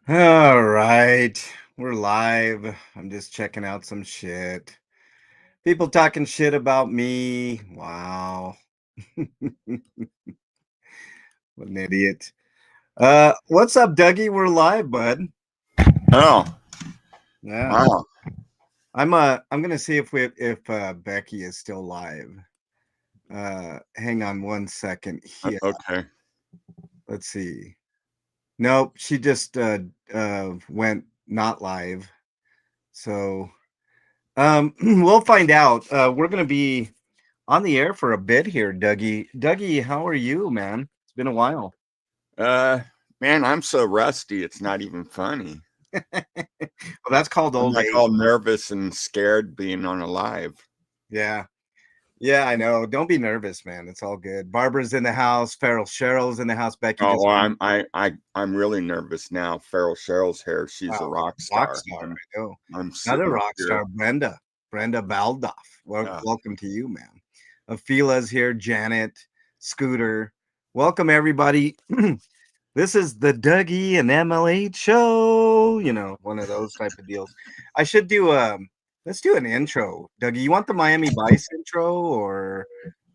All right, we're live. I'm just checking out some shit. People talking shit about me. Wow. What an idiot. What's up, Dougie? We're live, bud. Oh, Yeah. wow. I'm gonna see if Becky is still live. Hang on one second here. Okay. Let's see. Nope, she just went not live. So we'll find out. We're gonna be on the air for a bit here, Dougie. Dougie, how are you, man? It's been a while. Uh, Man, I'm so rusty. It's not even funny. Well, that's called I'm old like age. all nervous and scared being on a live. Yeah. Yeah, I know. Don't be nervous, man. It's all good. Barbara's in the house. Farrell Cheryl's in the house. Becky Oh, just well, I'm really nervous now. Farrell Cheryl's here. She's a wow, rock rock star. star. I know. I'm Another sitting up rock here. star, Brenda. Brenda Baldoff. Well, Uh, welcome to you, man. Ophila's here. Janet, Scooter. Welcome, everybody. This is the Dougie and MLH show, one of those type of deals. I should do let's do an intro. Dougie, you want the Miami Vice intro, or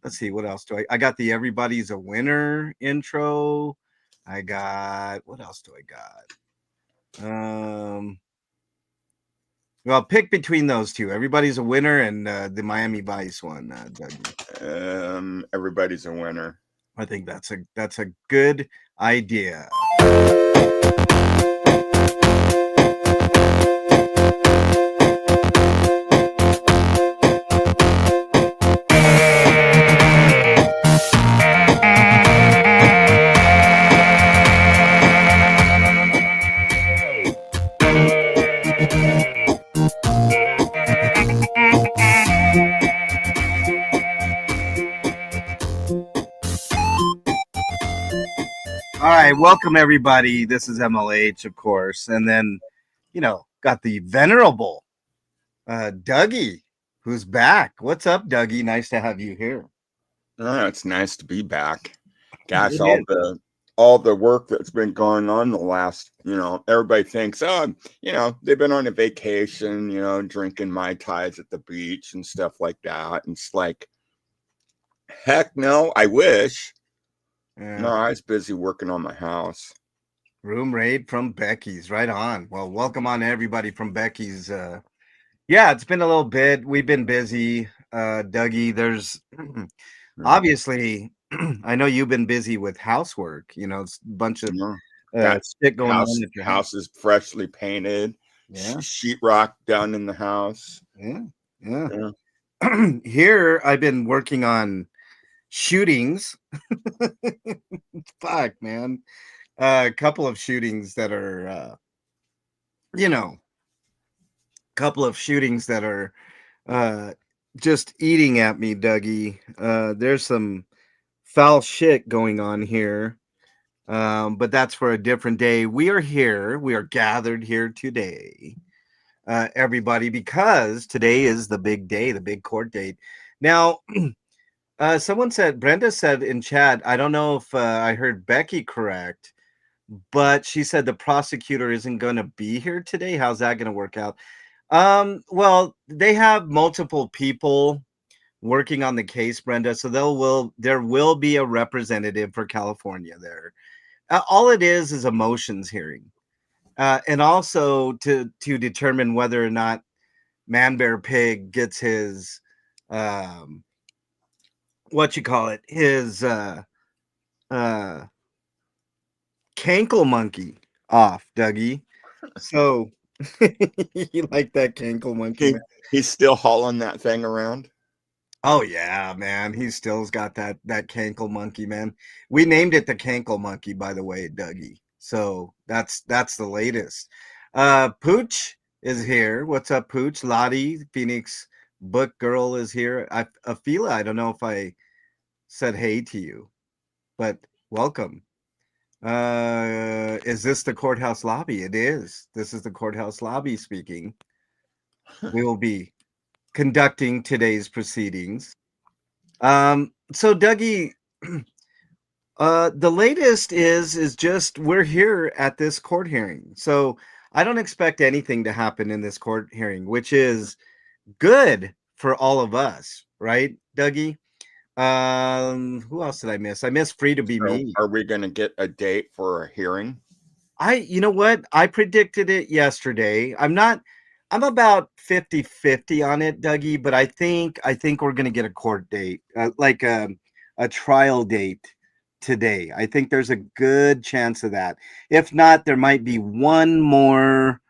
let's see, what else do I got the Everybody's a Winner intro. I got, what else do I got? Well, pick between those two. Everybody's a Winner and the Miami Vice one, Dougie. Everybody's a winner. I think that's a good idea. All right, welcome everybody. This is MLH, of course, and then got the venerable Dougie, who's back. What's up, Dougie? Nice to have you here. Oh, it's nice to be back. Gosh, It is. all the work that's been going on the last, everybody thinks, oh, they've been on a vacation, drinking Mai Tais at the beach and stuff like that. And it's like, heck no, I wish. No, Yeah. I was busy working on my house. Room raid from Becky's, right on. Well, welcome on everybody from Becky's. Yeah, it's been a little bit. We've been busy, Dougie. There's obviously, I know you've been busy with housework. It's a bunch of Yeah. Got shit going house on at your house. house is freshly painted, Yeah, sheetrock done in the house. yeah, yeah. Yeah. Here, I've been working on shootings. Fuck, man. A couple of shootings that are, you know, couple of shootings that are uh, just eating at me, Dougie. There's some foul shit going on here, but that's for a different day. We are here. We are gathered here today, everybody, because today is the big day, the big court date. Now, someone said, Brenda said in chat, I don't know if I heard Becky correct, but she said the prosecutor isn't going to be here today. How's that going to work out? Well, they have multiple people working on the case, Brenda, so there will be a representative for California there. All it is a motions hearing. And also to determine whether or not Man Bear Pig gets his what you call it, his uh cankle monkey off, Dougie. So you like that cankle monkey, He man? he's still hauling that thing around. Oh yeah, man. He still's got that cankle monkey, man. We named it the cankle monkey, by the way, Dougie. So that's the latest. Pooch is here. What's up, Pooch? Lottie, Phoenix Book Girl is here. Afila, I don't know if I said hey to you, but welcome. Is this the courthouse lobby? It is. This is the courthouse lobby speaking. We will be conducting today's proceedings. So Dougie, The latest is just we're here at this court hearing. So I don't expect anything to happen in this court hearing, which is good for all of us, right, Dougie? Who else did I miss? I missed Free to Be So Me. are we going to get a date for a hearing? You know what? I predicted it yesterday. I'm about 50-50 on it, Dougie, but I think we're gonna get a court date, like a trial date today. I think there's a good chance of that. If not, there might be one more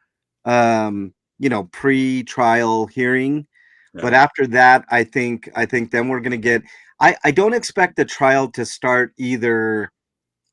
pre-trial hearing. But Yeah. after that, I think then we're gonna get I don't expect the trial to start either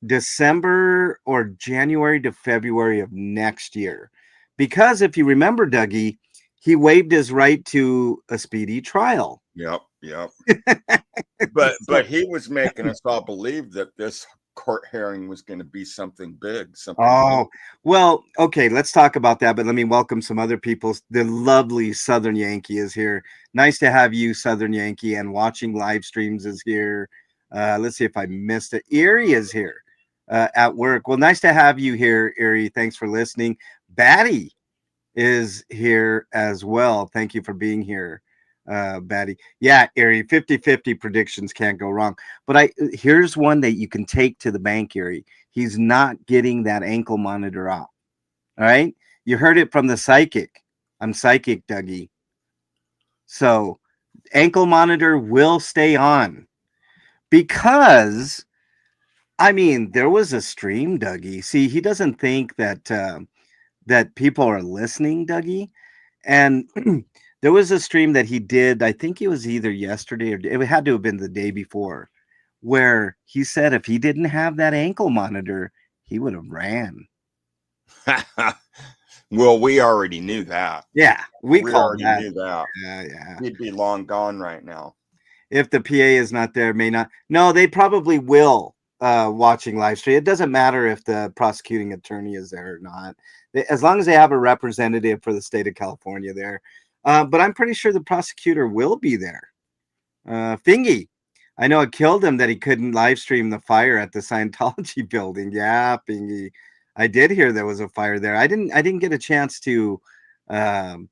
December or January to February of next year. Because if you remember, Dougie, he waived his right to a speedy trial. Yep. Yep. So, But he was making us all believe that this court hearing was going to be something big, something huge. oh, well, okay, let's talk about that. But let me welcome some other people. The lovely Southern Yankee is here. Nice to have you, Southern Yankee, and watching live streams is here. Let's see if I missed it. Erie is here at work. Well, nice to have you here, Erie. Thanks for listening. Batty is here as well. Thank you for being here, Batty. Yeah, Erie, 50-50 predictions can't go wrong. But here's one that you can take to the bank, Erie. He's not getting that ankle monitor off. All right. You heard it from the psychic. I'm psychic, Dougie. So ankle monitor will stay on because I mean there was a stream, Dougie. See, he doesn't think that people are listening, Dougie. And there was a stream that he did, I think it was either yesterday or it had to have been the day before, where he said if he didn't have that ankle monitor, he would have ran. Well, we already knew that. Yeah, we We called already that. knew that. Yeah, yeah. He'd be long gone right now. If the PA is not there, may not. No, they probably will watching live stream. It doesn't matter if the prosecuting attorney is there or not. As long as they have a representative for the state of California there. But I'm pretty sure the prosecutor will be there. Fingy. I know it killed him that he couldn't live stream the fire at the Scientology building. Yeah, Fingy. I did hear there was a fire there. I didn't get a chance to um,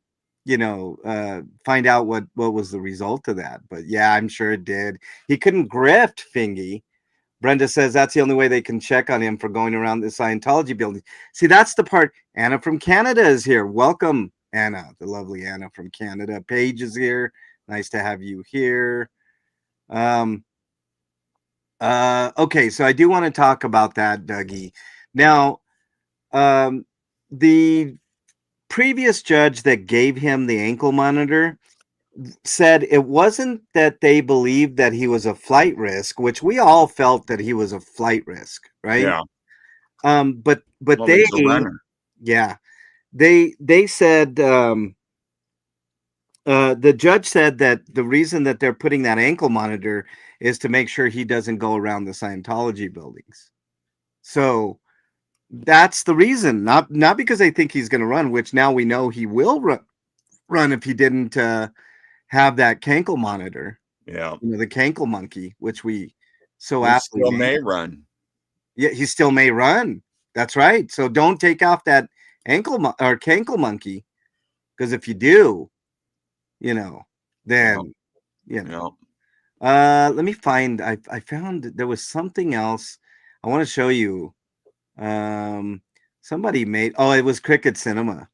find out what was the result of that. But yeah, I'm sure it did. He couldn't grift Fingy. Brenda says that's the only way they can check on him for going around the Scientology building. See, that's the part. Anna from Canada is here. Welcome, Anna, the lovely Anna from Canada. Paige is here. Nice to have you here. Um, okay, so I do want to talk about that, Dougie. Now, um, the previous judge that gave him the ankle monitor said it wasn't that they believed that he was a flight risk, which we all felt that he was a flight risk, right? Yeah. But Well, they, he's a runner. yeah, they said the judge said that the reason that they're putting that ankle monitor is to make sure he doesn't go around the Scientology buildings. So that's the reason, not because they think he's going to run, which now we know he will run if he didn't have that cankle monitor. Yeah. The cankle monkey, which we so He aptly still named. may run. Yeah, he still may run. That's right. So don't take off that or cankle monkey, because if you do, then Yeah. let me find. I found there was something else I want to show you. Somebody made. Oh, it was Cricket Cinema,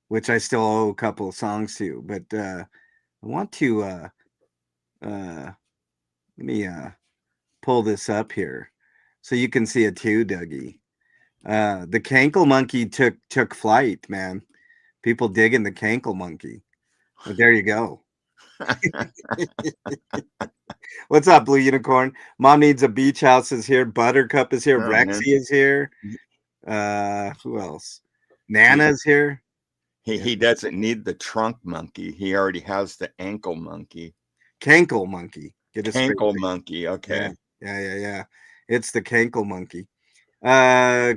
which I still owe a couple of songs to. But I want to let me pull this up here so you can see it too, Dougie. The cankle monkey took flight, man. People digging the cankle monkey. But there you go. What's up, Blue Unicorn? Mom needs a beach house is here. Buttercup is here. Oh, man. Rexy is here. Who else? Nana's here. He doesn't need the trunk monkey. He already has the ankle monkey. Cankle monkey. Get it straight. Ankle monkey. Okay. Yeah. It's the cankle monkey.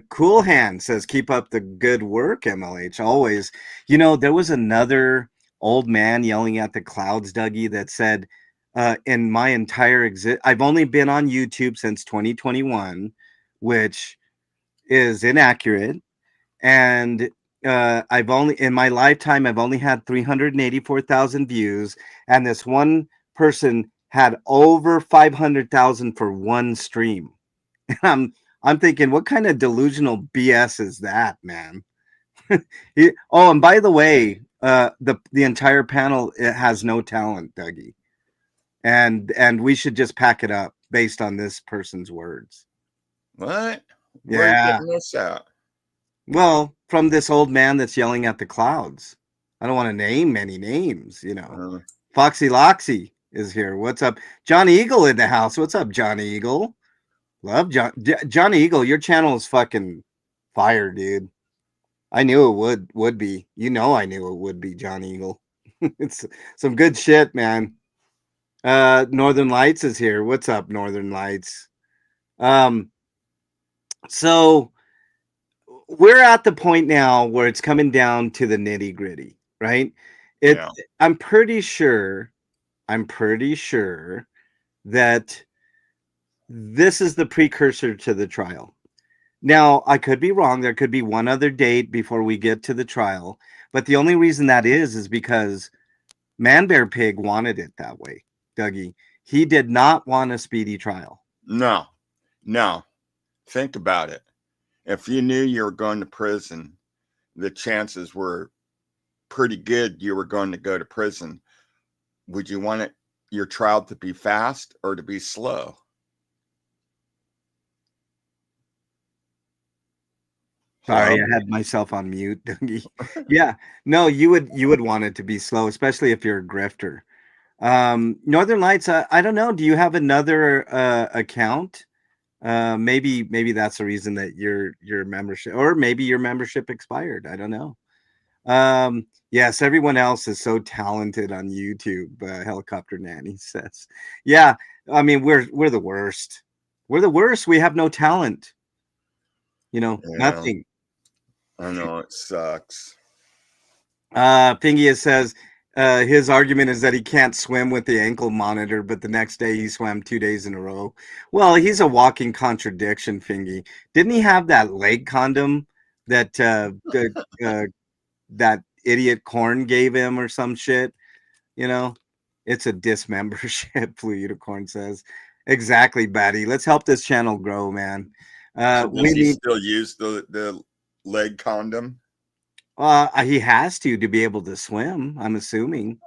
Cool Hand says, keep up the good work, MLH. Always. There was another old man yelling at the clouds, Dougie, that said, in my entire I've only been on YouTube since 2021, which is inaccurate. And I've only in my lifetime I've only had 384,000 views, and this one person had over 500,000 for one stream. And I'm thinking, what kind of delusional BS is that, man? Oh, and by the way, the entire panel, it has no talent, Dougie, and we should just pack it up based on this person's words. What? Where are you Yeah. getting this at? Well, from this old man that's yelling at the clouds. I don't want to name any names, you know. Uh, Foxy Loxy is here. What's up? John Eagle in the house. What's up, John Eagle? Love John Eagle. Your channel is fucking fire, dude. I knew it would be. You know, I knew it would be, John Eagle. It's some good shit, man. Northern Lights is here. What's up, Northern Lights? So we're at the point now where it's coming down to the nitty gritty, right? It. yeah. I'm pretty sure that this is the precursor to the trial. Now, I could be wrong. There could be one other date before we get to the trial, but the only reason that is because Manbearpig wanted it that way, Dougie. He did not want a speedy trial. No. Think about it. If you knew you were going to prison, the chances were pretty good you were going to go to prison. Would you want your trial to be fast or to be slow? Sorry, I had myself on mute, Dougie. Yeah, no, you would want it to be slow, especially if you're a grifter. Northern Lights, I don't know. Do you have another account? Maybe that's the reason that your membership, or maybe your membership expired. I don't know. Yes, everyone else is so talented on YouTube. Helicopter Nanny says, yeah. I mean, we're the worst. We're the worst. We have no talent. You know, nothing. I know it sucks. Pingia says his argument is that he can't swim with the ankle monitor, but the next day he swam 2 days in a row. Well, he's a walking contradiction, Fingy. Didn't he have that leg condom that that idiot Corn gave him or some shit? You know, it's a dismembership. Blue Unicorn says, exactly, Batty. Let's help this channel grow, man. So does he still use the leg condom? He has to be able to swim, I'm assuming.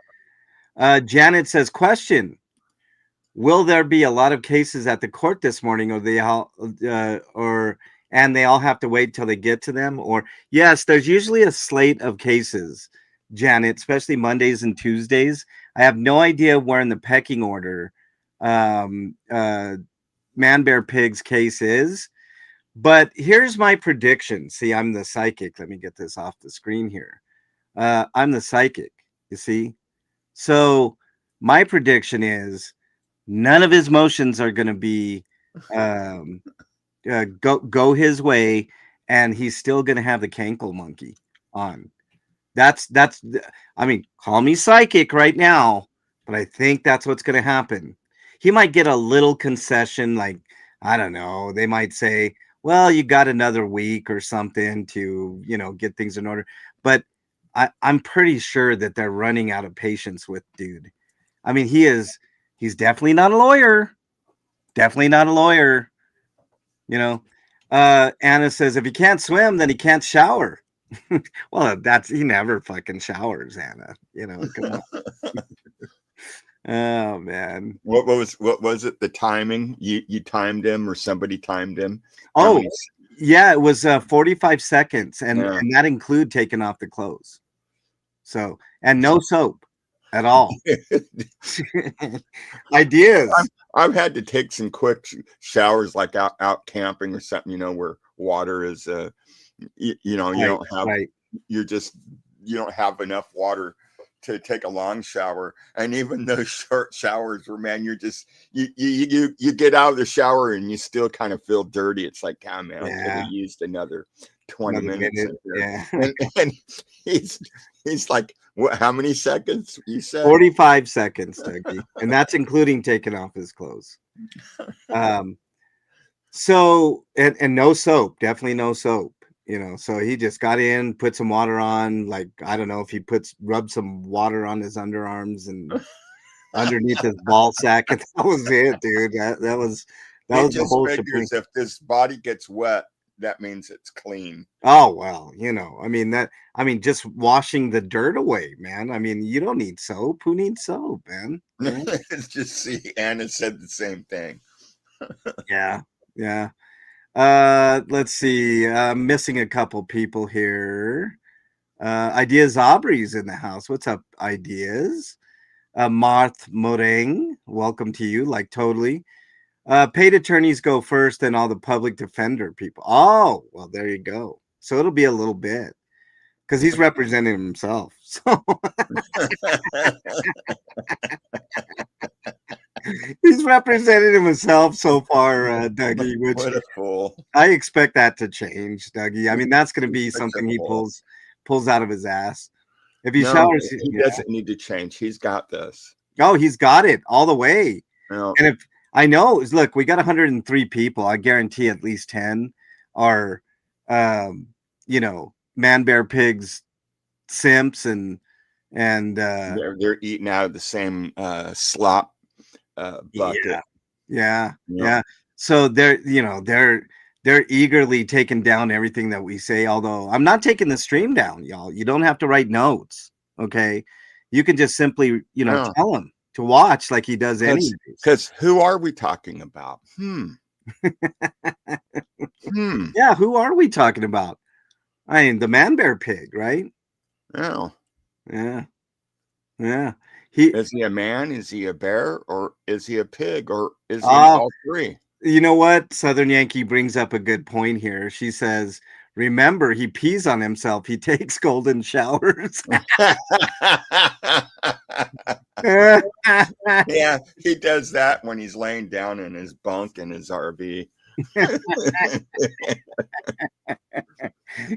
Janet says, question: will there be a lot of cases at the court this morning, or they all and they all have to wait till they get to them? Or yes, there's usually a slate of cases, Janet, especially Mondays and Tuesdays. I have no idea where in the pecking order Manbearpig's case is. But here's my prediction. See, I'm the psychic. Let me get this off the screen here. I'm the psychic, you see? So my prediction is none of his motions are going to be go his way, and he's still going to have the cankle monkey on. That's I mean, call me psychic right now, but I think that's what's going to happen. He might get a little concession, like, I don't know, they might say, well, you got another week or something to, get things in order. But I'm pretty sure that they're running out of patience with dude. I mean, he's definitely not a lawyer. Definitely not a lawyer. Anna says if he can't swim, then he can't shower. Well, he never fucking showers, Anna. Come on. Oh man. What was it? The timing? You timed him, or somebody timed him? Oh, yeah, it was 45 seconds, and that include taking off the clothes. So, and no soap at all. Ideas. I've had to take some quick showers, like out camping or something, where water is you don't have you don't have enough water to take a long shower. And even those short showers where, man, you're just you get out of the shower and you still kind of feel dirty. It's like, man, I could have used another 20 another minutes minute. in here. Yeah. And he's like, what, how many seconds you said? 45 seconds, Dougie. And that's including taking off his clothes. So and no soap, definitely no soap. So he just got in, put some water on, like I don't know if he rubbed some water on his underarms and underneath his ball sack, and that was it, dude. That was He the just whole shebang. figures if this body gets wet, that means it's clean. Oh well, I mean just washing the dirt away, man. I mean, you don't need soap. Who needs soap, man? Just see, Anna said the same thing. Yeah, yeah. Let's see. Missing a couple people here. Ideas Aubrey's in the house. What's up, Ideas? Marth Moreng, welcome to you. Like totally. Paid attorneys go first, and all the public defender people. Oh, well, there you go. So it'll be a little bit because he's representing himself. So he's represented himself so far, Dougie. Which what a fool! I expect that to change, Dougie. I mean, that's going to be Such something a he fool. pulls out of his ass. If he No, showers, he doesn't need to change. He's got this. Oh, he's got it all the way. No. And if I know, look, we got 103 people. I guarantee at least 10 are, man bear pigs simps and they're eating out of the same slop bucket. Yeah. So they're eagerly taking down everything that we say. Although I'm not taking the stream down, y'all. You don't have to write notes. Okay, you can just simply tell him to watch like he does anyways. Because who are we talking about? Yeah, who are we talking about? I mean, the man bear pig, right? Oh. Yeah. Is he a man? Is he a bear? Or is he a pig? Or is he all three? You know what? Southern Yankee brings up a good point here. She says, remember, he pees on himself. He takes golden showers. Yeah, he does that when he's laying down in his bunk in his RV.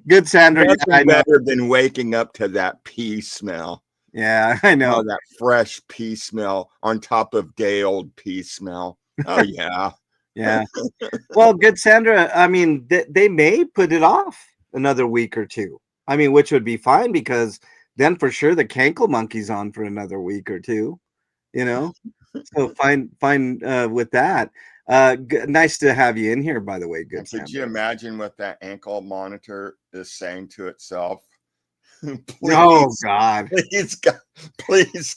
Good, Sandra. Nothing better than waking up to that pee smell. Yeah, I know. Oh, that fresh pee smell on top of day old pee smell. Oh, yeah. Yeah. Well, good, Sandra. I mean, they may put it off another week or two. I mean, which would be fine because then for sure the cankle monkey's on for another week or two. So fine with that. Nice to have you in here, by the way. Good. Could you imagine what that ankle monitor is saying to itself? Please, oh God! Please, Judge, please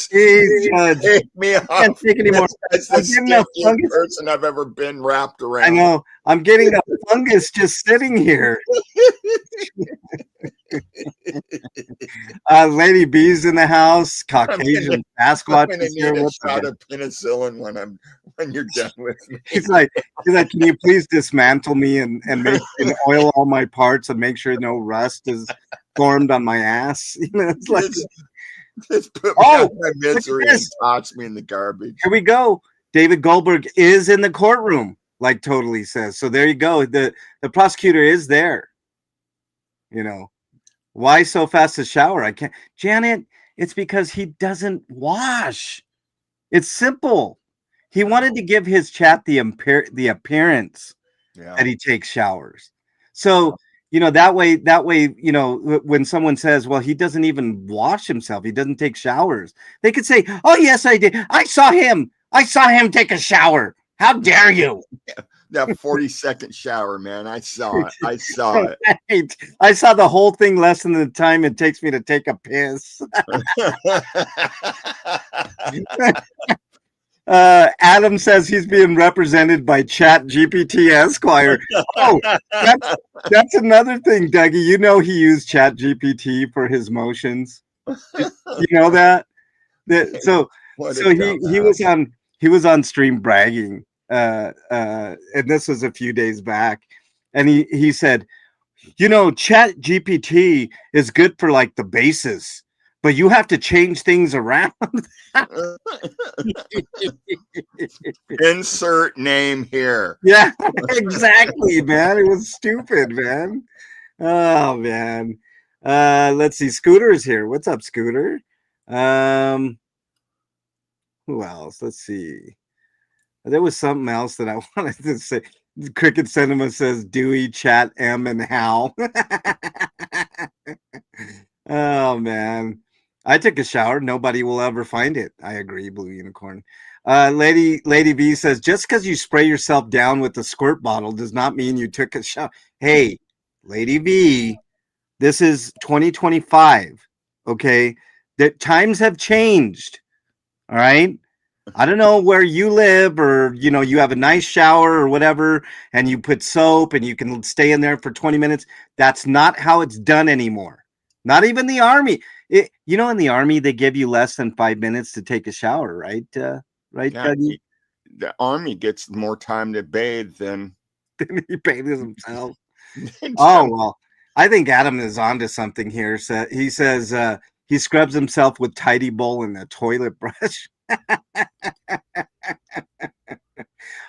Judge. Take me off. I can't take anymore. That's the skinniest person I've ever been wrapped around. I know. I'm getting a fungus just sitting here. Lady B's in the house. Caucasian Sasquatch is here. Need a shot of penicillin when you're done with me. He's like, can you please dismantle me and make and oil all my parts and make sure no rust is formed on my ass? It's like just put me out of my misery and toss me in the garbage. Here we go. David Goldberg is in the courtroom, like totally says. So there you go. The prosecutor is there. Why so fast to shower? I can't. Janet, it's because he doesn't wash. It's simple. He wanted to give his chat the appearance that he takes showers. So, that way, when someone says, well, he doesn't even wash himself, he doesn't take showers, they could say, oh, yes, I did. I saw him take a shower. How dare you? That 40-second shower, man. I saw it. I saw it. I saw the whole thing less than the time it takes me to take a piss. Adam says he's being represented by Chat GPT Esquire. Oh, that's another thing, Dougie. He used Chat GPT for his motions. You know that? So he was on stream bragging. And this was a few days back, and he said, Chat GPT is good for like the basis, but you have to change things around. Insert name here. Yeah, exactly, man. It was stupid, man. Oh man. Let's see. Scooter is here. What's up, Scooter? Um, who else? Let's see. There was something else that I wanted to say. Cricket Cinema says Dewey, Chat, M, and Hal. Oh man. I took a shower. Nobody will ever find it. I agree, Blue Unicorn. Lady B says, just because you spray yourself down with the squirt bottle does not mean you took a shower. Hey, Lady B, this is 2025. Okay. The times have changed. All right. I don't know where you live, or you have a nice shower or whatever, and you put soap and you can stay in there for 20 minutes. That's not how it's done anymore. Not even the army. In the army they give you less than 5 minutes to take a shower, right? Right, Yeah, Dougie? the army gets more time to bathe than He bathes himself. than Oh some- well, I think Adam is onto something here. So he says he scrubs himself with tidy bowl and a toilet brush.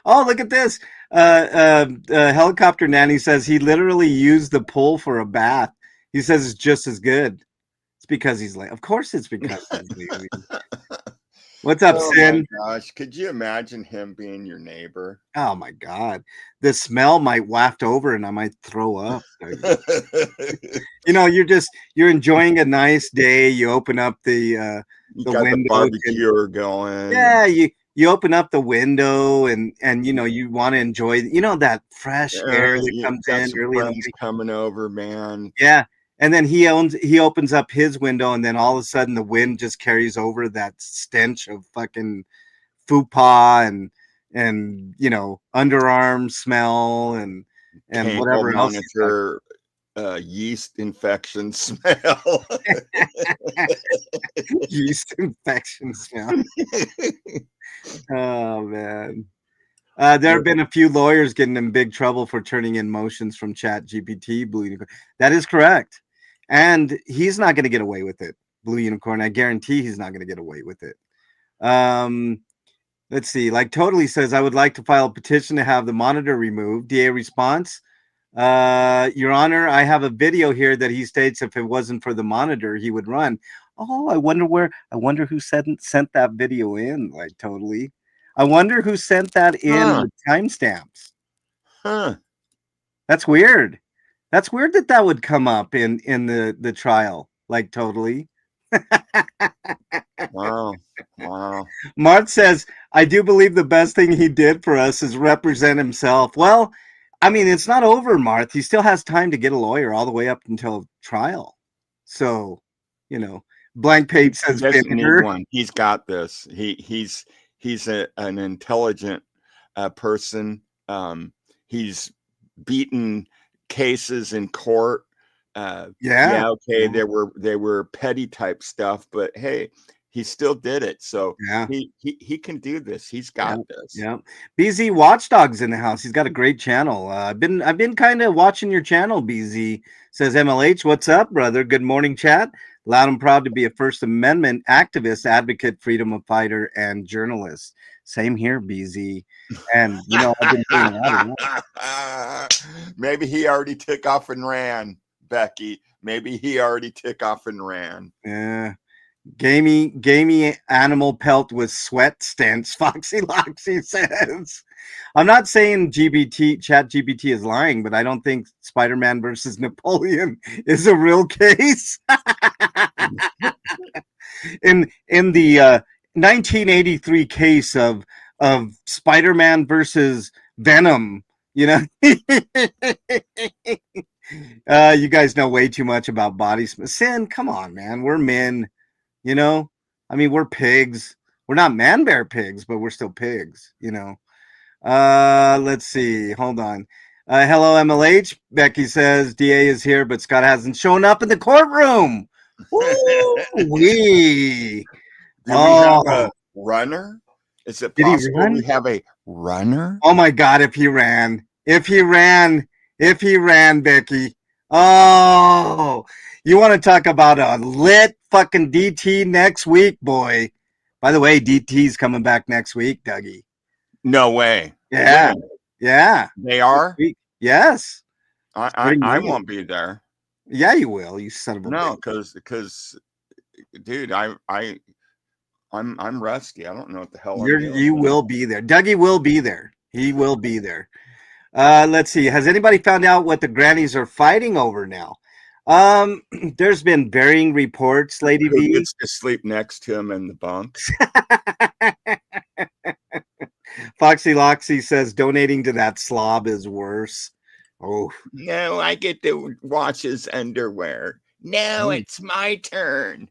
Oh, look at this. Helicopter Nanny says he literally used the pool for a bath. He says it's just as good. It's because he's late. Of course it's because he's lazy. What's up, Oh Sin? my gosh, could you imagine him being your neighbor? Oh my God. The smell might waft over and I might throw up. You're enjoying a nice day. You open up the You the got the window. barbecue going. Yeah, you open up the window and you want to enjoy that fresh air that You comes got in some early in the friends week. coming over, man. Yeah. And then he opens up his window and then all of a sudden the wind just carries over that stench of fucking fupa and underarm smell and Can't go whatever else he's got. monitor yeast infection smell. Yeast infection smell. Oh man. There have been a few lawyers getting in big trouble for turning in motions from Chat GPT, Blue Unicorn. That is correct. And he's not going to get away with it, Blue Unicorn. I guarantee he's not going to get away with it. Let's see. Like Totally says, I would like to file a petition to have the monitor removed. DA response. Your Honor, I have a video here that he states if it wasn't for the monitor, he would run. Oh, I wonder who sent that video in, like Totally. I wonder who sent that in with timestamps. Huh. That's weird. That's weird that would come up in the trial, like Totally. Wow. Mart says, I do believe the best thing he did for us is represent himself. Well, I mean, it's not over, Marth. He still has time to get a lawyer all the way up until trial. So, blank page says He doesn't need vinegar. one. He's got this. He's an intelligent person. He's beaten cases in court. Okay, they were petty type stuff, but hey, he still did it. So Yeah. he can do this. He's got this. Yeah. BZ Watchdog's in the house. He's got a great channel. I've been kind of watching your channel, BZ. Says MLH, what's up, brother? Good morning, chat. Loud and proud to be a First Amendment activist, advocate, freedom of fighter, and journalist. Same here, BZ. And I've been doing a lot of Maybe he already took off and ran, Becky. Maybe he already took off and ran. Yeah. Gamey animal pelt with sweat stench. Foxy Loxy says. I'm not saying Chat GPT is lying, but I don't think Spider-Man versus Napoleon is a real case. in the 1983 case of Spider-Man versus Venom, you guys know way too much about body smell. Sin, come on, man. We're men. I mean, we're pigs. We're not man bear pigs, but we're still pigs, Let's see. Hold on. Hello, MLH. Becky says DA is here, but Scott hasn't shown up in the courtroom. Woo-wee. Do we have a runner? Is it possible we have a runner? Oh my God, if he ran, Becky. Oh, you want to talk about a lit fucking DT next week, boy? By the way, DT's coming back next week, Dougie. No way. Yeah, When? yeah. They Next are? week. Yes. I, Starting I, I Monday. won't be there. Yeah, you will. You son of a No, bitch. because dude, I'm rusty. I don't know what the hell I'm You doing. will be there. Dougie will be there. He will be there. Let's see. Has anybody found out what the grannies are fighting over now? There's been varying reports, Lady Who V. gets to sleep next to him in the bunk? Foxy Loxy says donating to that slob is worse. Oh, No, I get to wash his underwear. No, it's my turn.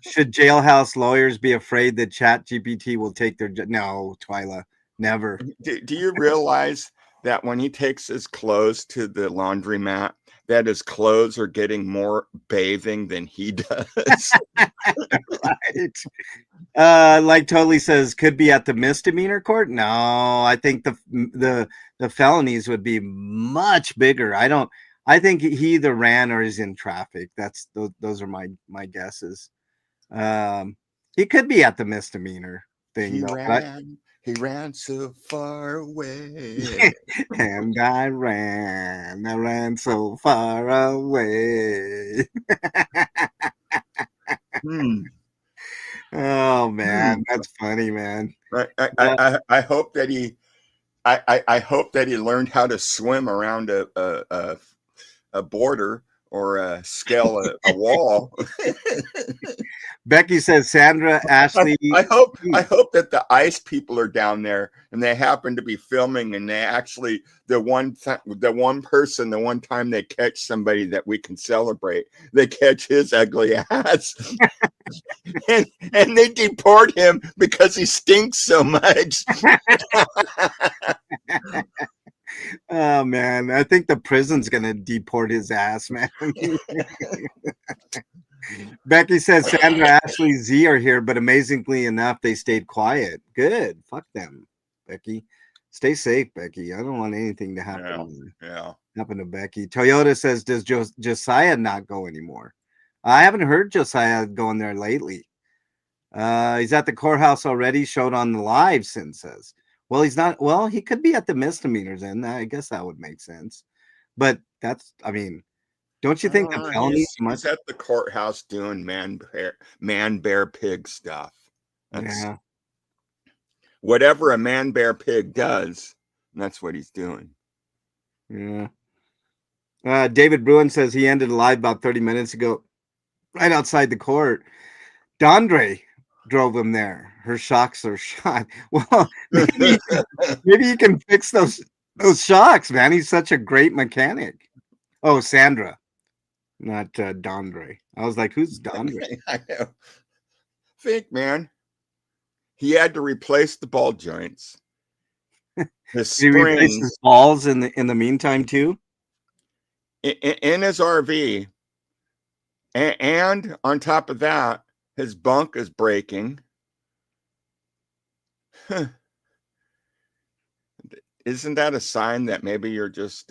should jailhouse lawyers be afraid that Chat GPT will take their no, Twyla, never. Do you realize that when he takes his clothes to the laundromat, that his clothes are getting more bathing than he does? Right. Like totally says could be at the misdemeanor court. No, I think the felonies would be much bigger. I think he either ran or is in traffic. That's those are my guesses. He could be at the misdemeanor thing He though. ran so far away. And I ran so far away. Hmm. Oh man, Hmm. that's funny, man. I hope that I hope that he learned how to swim around a border or scale a wall. Becky says Sandra Ashley. I hope that the ice people are down there and they happen to be filming and they actually the one time they catch somebody that we can celebrate, they catch his ugly ass and they deport him because he stinks so much. Oh man, I think the prison's gonna deport his ass, man. Becky says Sandra, Ashley, Z are here, but amazingly enough, they stayed quiet. Good. Fuck them, Becky. Stay safe, Becky. I don't want anything to happen. Yeah. Happen to Becky. Toyota says, does Josiah not go anymore? I haven't heard Josiah going there lately. He's at the courthouse already, showed on the live, Sin says. Well, he's not. Well, he could be at the misdemeanors, and I guess that would make sense. But that's, I mean, don't you think the felonies He's at the courthouse doing man bear pig stuff. Yeah. Whatever a man bear pig does, that's what he's doing. Yeah. David Bruin says he ended live about 30 minutes ago, right outside the court. Dondre drove him there. Her shocks are shot. Well, maybe you can fix those shocks, man. He's such a great mechanic. Oh, Sandra, not Dondre. I was like, who's Dondre? I think, man, he had to replace the ball joints. Did he replace his balls in the meantime too? In his RV, and on top of that, his bunk is breaking. Isn't that a sign that maybe you're just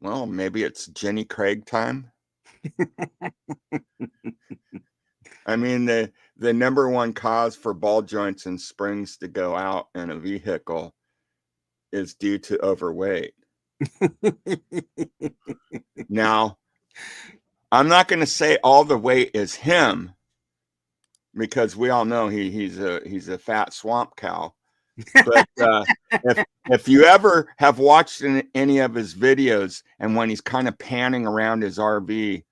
well, maybe it's Jenny Craig time? I mean, the number one cause for ball joints and springs to go out in a vehicle is due to overweight. Now, I'm not going to say all the weight is him, because we all know he's a fat swamp cow. But if you ever have watched any of his videos, and when he's kind of panning around his RV,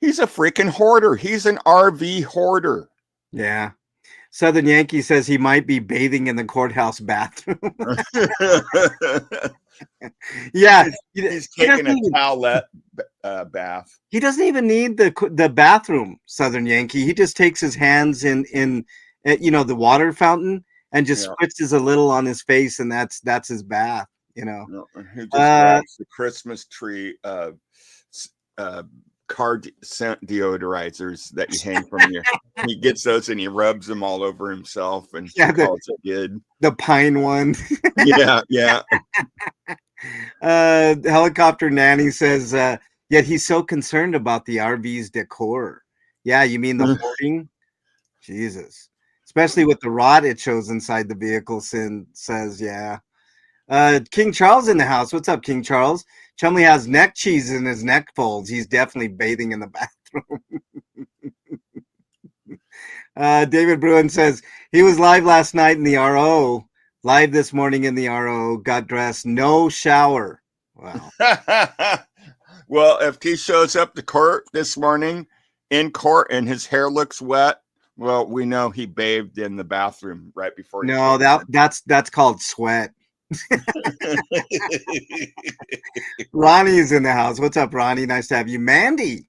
he's a freaking hoarder. He's an RV hoarder. Yeah. Southern Yankee says he might be bathing in the courthouse bathroom. Yeah, he's taking a towelette bath. He doesn't even need the bathroom, Southern Yankee. He just takes his hands in the water fountain and just spritzes a little on his face, and that's his bath. You know, he just grabs the Christmas tree car scent deodorizers that you hang from your. He gets those and he rubs them all over himself and calls it good. The pine one. Yeah. Helicopter Nanny says, yet he's so concerned about the RV's decor. Yeah, you mean the hoarding? Jesus. Especially with the rot it shows inside the vehicle, says, yeah. King Charles in the house. What's up, King Charles? Chumley has neck cheese in his neck folds. He's definitely bathing in the bathroom. David Bruin says he was live last night in the RO, live this morning in the RO, got dressed, no shower. Wow. Well, if he shows up to court this morning in court and his hair looks wet, well, we know he bathed in the bathroom right before. No, that's called sweat. Ronnie is in the house. What's up, Ronnie? Nice to have you. Mandy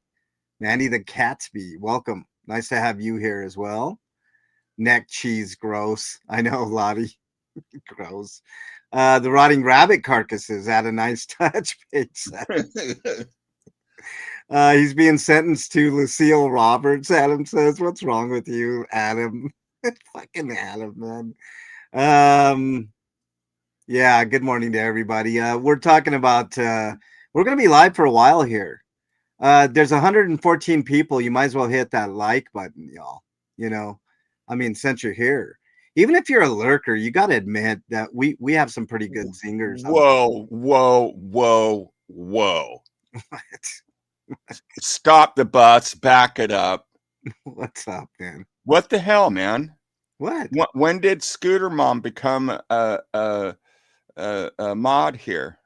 the Catsby, welcome. Nice to have you here as well. Neck cheese, gross. I know, Lottie. Gross. The rotting rabbit carcasses add a nice touch. Page 7. He's being sentenced to Lucille Roberts, Adam says. What's wrong with you, Adam? Fucking Adam, man. Yeah, good morning to everybody. We're talking about, we're going to be live for a while here. There's 114 people. You might as well hit that like button, y'all. You know, I mean, since you're here, even if you're a lurker, you got to admit that we have some pretty good singers. Whoa. What? Stop the bus, back it up. What's up, man? What the hell, man? What? When did Scooter Mom become a mod here?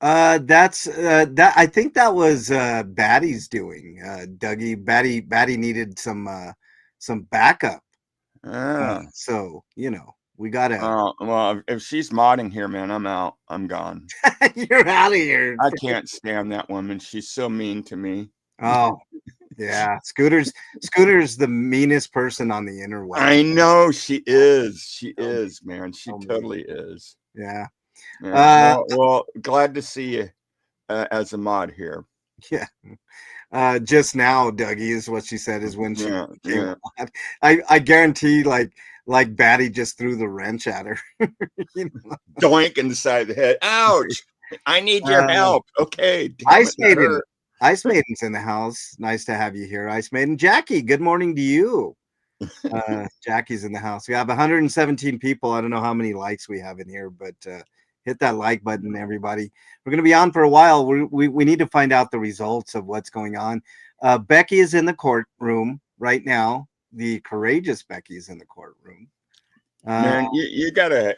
That's that. I think that was Batty's doing. Dougie, Batty needed some backup. So you know we gotta. Well, if she's modding here, man, I'm out. I'm gone. You're out of here. I can't stand that woman. She's so mean to me. Oh, yeah. Scooter's the meanest person on the interweb. I know she is. She is, man. She totally is. Yeah. Well, glad to see you as a mod here. Yeah. Just now, Dougie, is what she said, is when she came on. I guarantee, like Batty just threw the wrench at her. You know? Doink inside the head. Ouch! I need your help. Okay. Ice Maiden's in the house. Nice to have you here, Ice Maiden. Jackie, good morning to you. Jackie's in the house. We have 117 people. I don't know how many likes we have in here, but hit that like button, everybody. We're going to be on for a while. We need to find out the results of what's going on. Becky is in the courtroom right now. The courageous Becky is in the courtroom. Man, you got to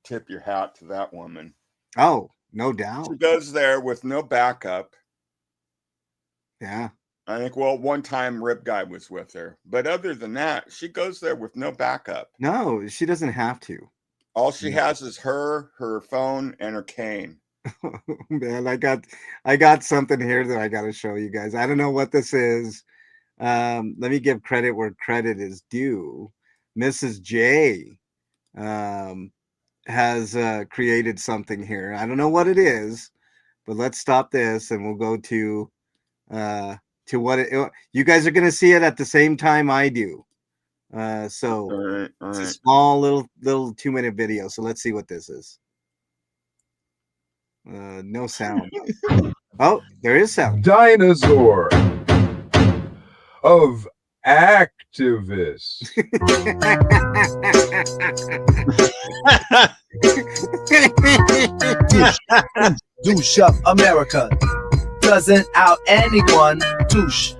tip your hat to that woman. Oh, no doubt. She goes there with no backup. Yeah. I think, well, one time Rip Guy was with her. But other than that, she goes there with no backup. No, she doesn't have to. All she has is her phone, and her cane. Man, I got something here that I got to show you guys. I don't know what this is. Let me give credit where credit is due. Mrs. J has created something here. I don't know what it is, but let's stop this and we'll go to what you guys are going to see it at the same time I do. So all right. It's a small little 2-minute video. So let's see what this is. No sound. Oh, there is sound. Dinosaur of activists. Douche up America. Doesn't out anyone. Douche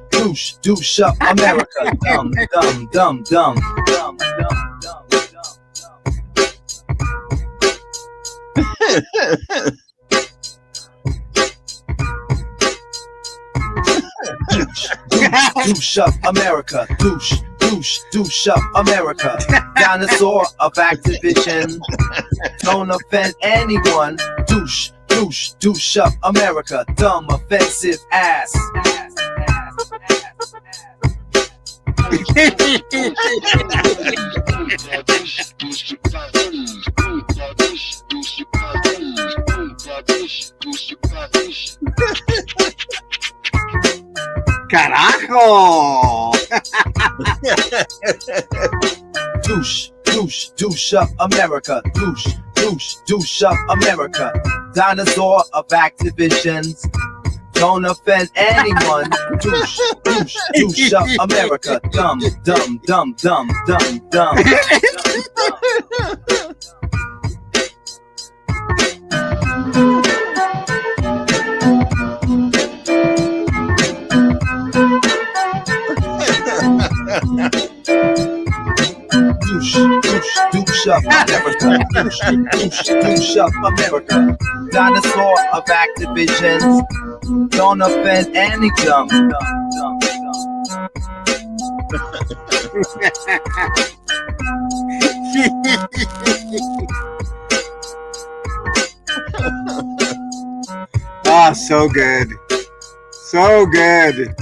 up America. Dumb, dumb, dumb, dumb, dumb, dumb, dumb, dumb. Douche up America. Douche up America. Dinosaur of Activision. Don't offend anyone. Douche up America. Dumb, offensive ass. Carajo! Douche up America. Douche up America. Dinosaur of Activisions. Don't offend anyone. Douche, douche, douche up America. Dumb, dumb, dumb, dumb, dumb, dumb. Douche, douche, douche up America. Douche, douche, douche up America. Dinosaur of Activisions. Don't offend any dumb, dumb, dumb, Ah, so good. So good.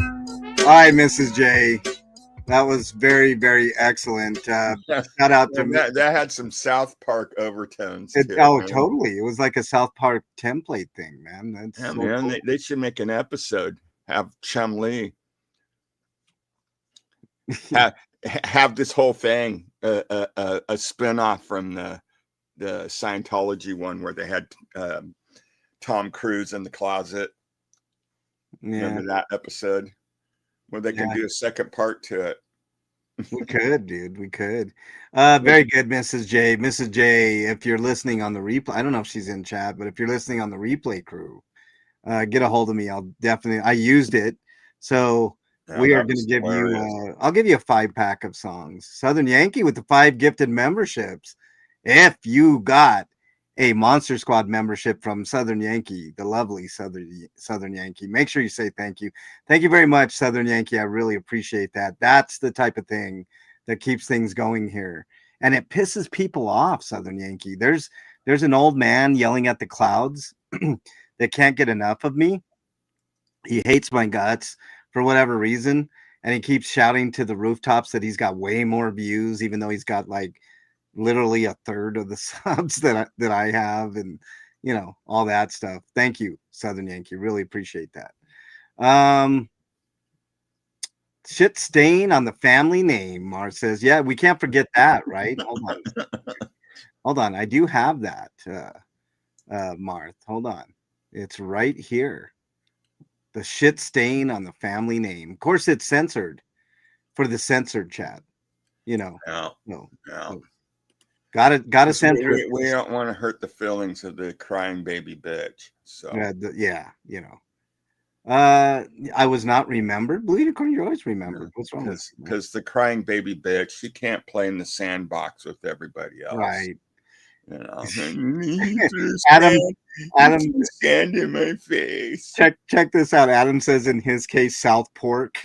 All right, Mrs. J. That was very, very excellent. Shout out to that had some South Park overtones. it. To Oh, man. totally. It was like a South Park template thing, man. That's Yeah, so man, cool. they should make an episode. Have Chum-Li have this whole thing a spin-off from the Scientology one where they had Tom Cruise in the closet. Remember that episode where they can do a second part to it? We could, dude. We could. Very good, Mrs. J. Mrs. J, if you're listening on the replay, I don't know if she's in chat, but if you're listening on the replay crew, get a hold of me. I used it. So we are going to give you, I'll give you a 5-pack of songs. Southern Yankee with the 5 gifted memberships. If you got a Monster Squad membership from Southern Yankee, the lovely Southern Yankee, make sure you say thank you. Thank you very much, Southern Yankee. I really appreciate that. That's the type of thing that keeps things going here. And it pisses people off, Southern Yankee. There's an old man yelling at the clouds that can't get enough of me. He hates my guts for whatever reason. And he keeps shouting to the rooftops that he's got way more views, even though he's got like literally a third of the subs that I have, and you know, all that stuff. Thank you, Southern Yankee. Really appreciate that. Shit stain on the family name, Mar says. Yeah, we can't forget that, right? Hold on. I do have that, Marth. Hold on. It's right here. The shit stain on the family name. Of course, it's censored for the censored chat. You know. No. Gotta censor it. We don't want to hurt the feelings of the crying baby bitch. So yeah, you know. I was not remembered. Blue Unicorn, you're always remembered. What's wrong with you? Because the crying baby bitch, she can't play in the sandbox with everybody else. Right. You know, Adam stand in my face. Check this out. Adam says in his case, South Pork.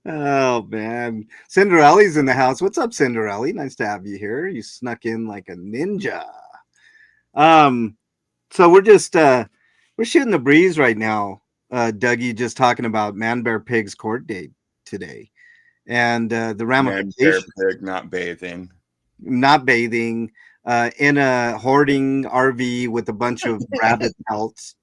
Oh man, Cinderella's in the house. What's up, Cinderella? Nice to have you here. You snuck in like a ninja. So we're just we're shooting the breeze right now. Dougie just talking about manbearpigs court date today, and the ramifications. Manbearpig not bathing in a hoarding RV with a bunch of rabbit pelts.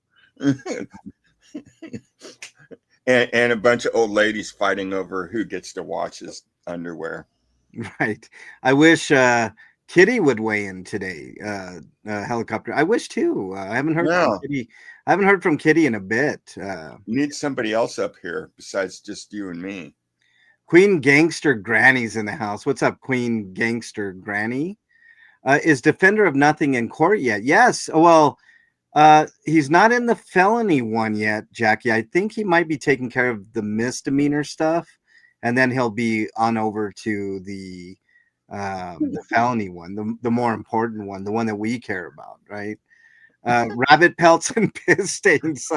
And a bunch of old ladies fighting over who gets to wash his underwear. Right. I wish Kitty would weigh in today. Helicopter. I wish too. I haven't heard from Kitty. I haven't heard from Kitty in a bit. You need somebody else up here besides just you and me. Queen Gangster Granny's in the house. What's up, Queen Gangster Granny? Is Defender of Nothing in court yet? Yes. Well, he's not in the felony one yet, Jackie. I think he might be taking care of the misdemeanor stuff, and then he'll be on over to the felony one, the more important one, the one that we care about, right? Rabbit pelts and piss stains.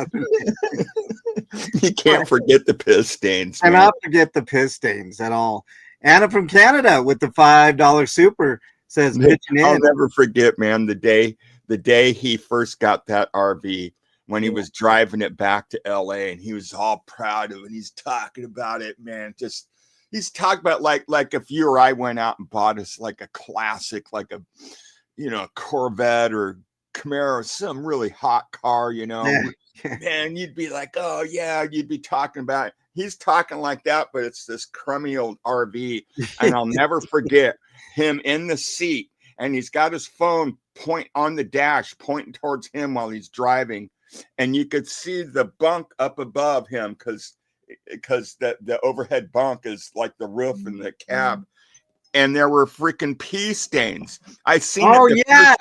You can't forget the piss stains. Cannot forget the piss stains at all. Anna from Canada with the $5 super says, I'll never forget, man, the day he first got that RV, when he was driving it back to LA, and he was all proud of it. He's talking about it, man. Just he's talking about like if you or I went out and bought us like a classic, like a Corvette or Camaro, some really hot car, man, you'd be like, oh yeah, you'd be talking about it. He's talking like that, but it's this crummy old RV, and I'll never forget him in the seat. and he's got his phone point on the dash, pointing towards him while he's driving. And you could see the bunk up above him because the overhead bunk is like the roof in the cab. And there were freaking pee stains. I seen it.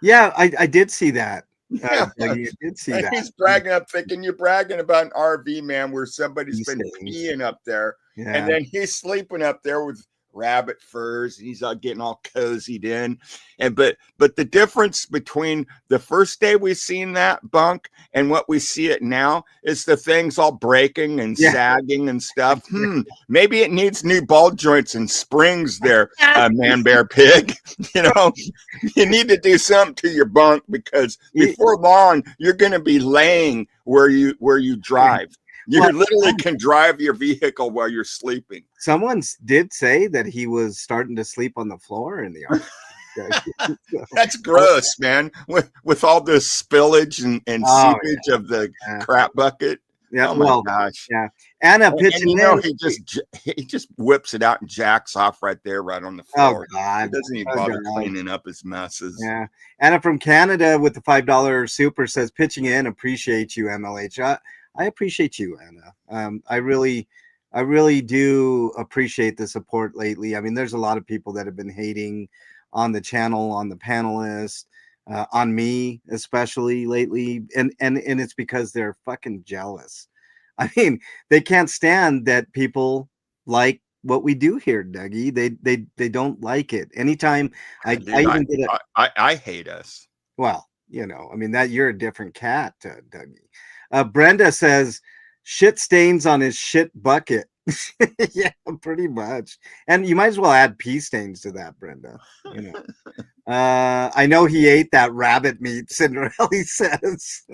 Yeah, I did see that. Yeah, You did see that. He's bragging up, thinking you're bragging about an RV, man, where somebody's been stains. peeing up there. Yeah. And then he's sleeping up there with rabbit furs, and he's getting all cozied in. And but the difference between the first day we seen that bunk and what we see it now is the thing's all breaking and sagging and stuff. Maybe it needs new ball joints and springs there, man bear pig. You know, you need to do something to your bunk, because before long you're going to be laying where you drive. You literally can drive your vehicle while you're sleeping. Someone did say that he was starting to sleep on the floor in the RV. That's gross, man. With all this spillage and seepage of the crap bucket. Yeah. Oh my gosh. Yeah. Anna pitching in. He just whips it out and jacks off right there, right on the floor. Oh God. He doesn't even bother cleaning up his messes. Yeah. Anna from Canada with the $5 super says, pitching in, appreciate you, MLH. I appreciate you, Anna. I really do appreciate the support lately. I mean, there's a lot of people that have been hating on the channel, on the panelists, on me especially lately, and it's because they're fucking jealous. I mean, they can't stand that people like what we do here, Dougie. They don't like it. Anytime I hate us. Well, you know, I mean, that you're a different cat, Dougie. Brenda says shit stains on his shit bucket. Yeah, pretty much. And you might as well add pee stains to that, Brenda. You know, I know he ate that rabbit meat, Cinderella says.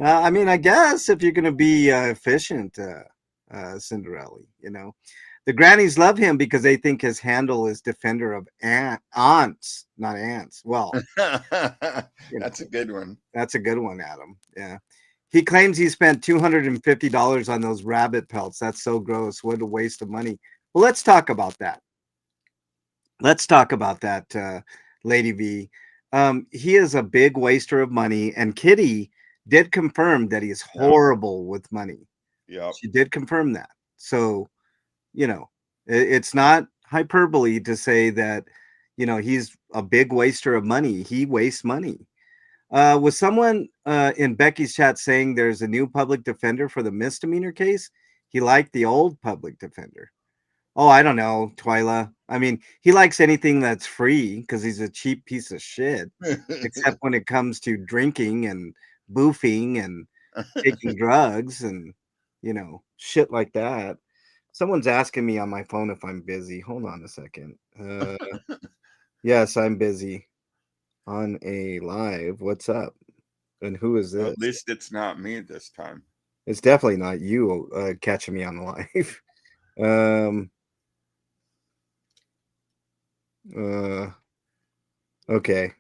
I mean, I guess if you're going to be efficient, Cinderella, you know, the grannies love him because they think his handle is defender of aunts, not ants. Well, that's a good one. That's a good one, Adam. Yeah. He claims he spent $250 on those rabbit pelts. That's so gross. What a waste of money. Well, let's talk about that. Lady V. He is a big waster of money, and Kitty did confirm that he is horrible with money. Yeah, she did confirm that. So, you know, it's not hyperbole to say that, you know, he's a big waster of money. He wastes money. Was someone in Becky's chat saying there's a new public defender for the misdemeanor case? He liked the old public defender. Oh, I don't know, Twyla. I mean, he likes anything that's free because he's a cheap piece of shit, except when it comes to drinking and boofing and taking drugs and, you know, shit like that. Someone's asking me on my phone if I'm busy. Hold on a second. Yes, I'm busy. On a live. What's up? And who is this? At least it's not me this time. It's definitely not you catching me on the live. Okay,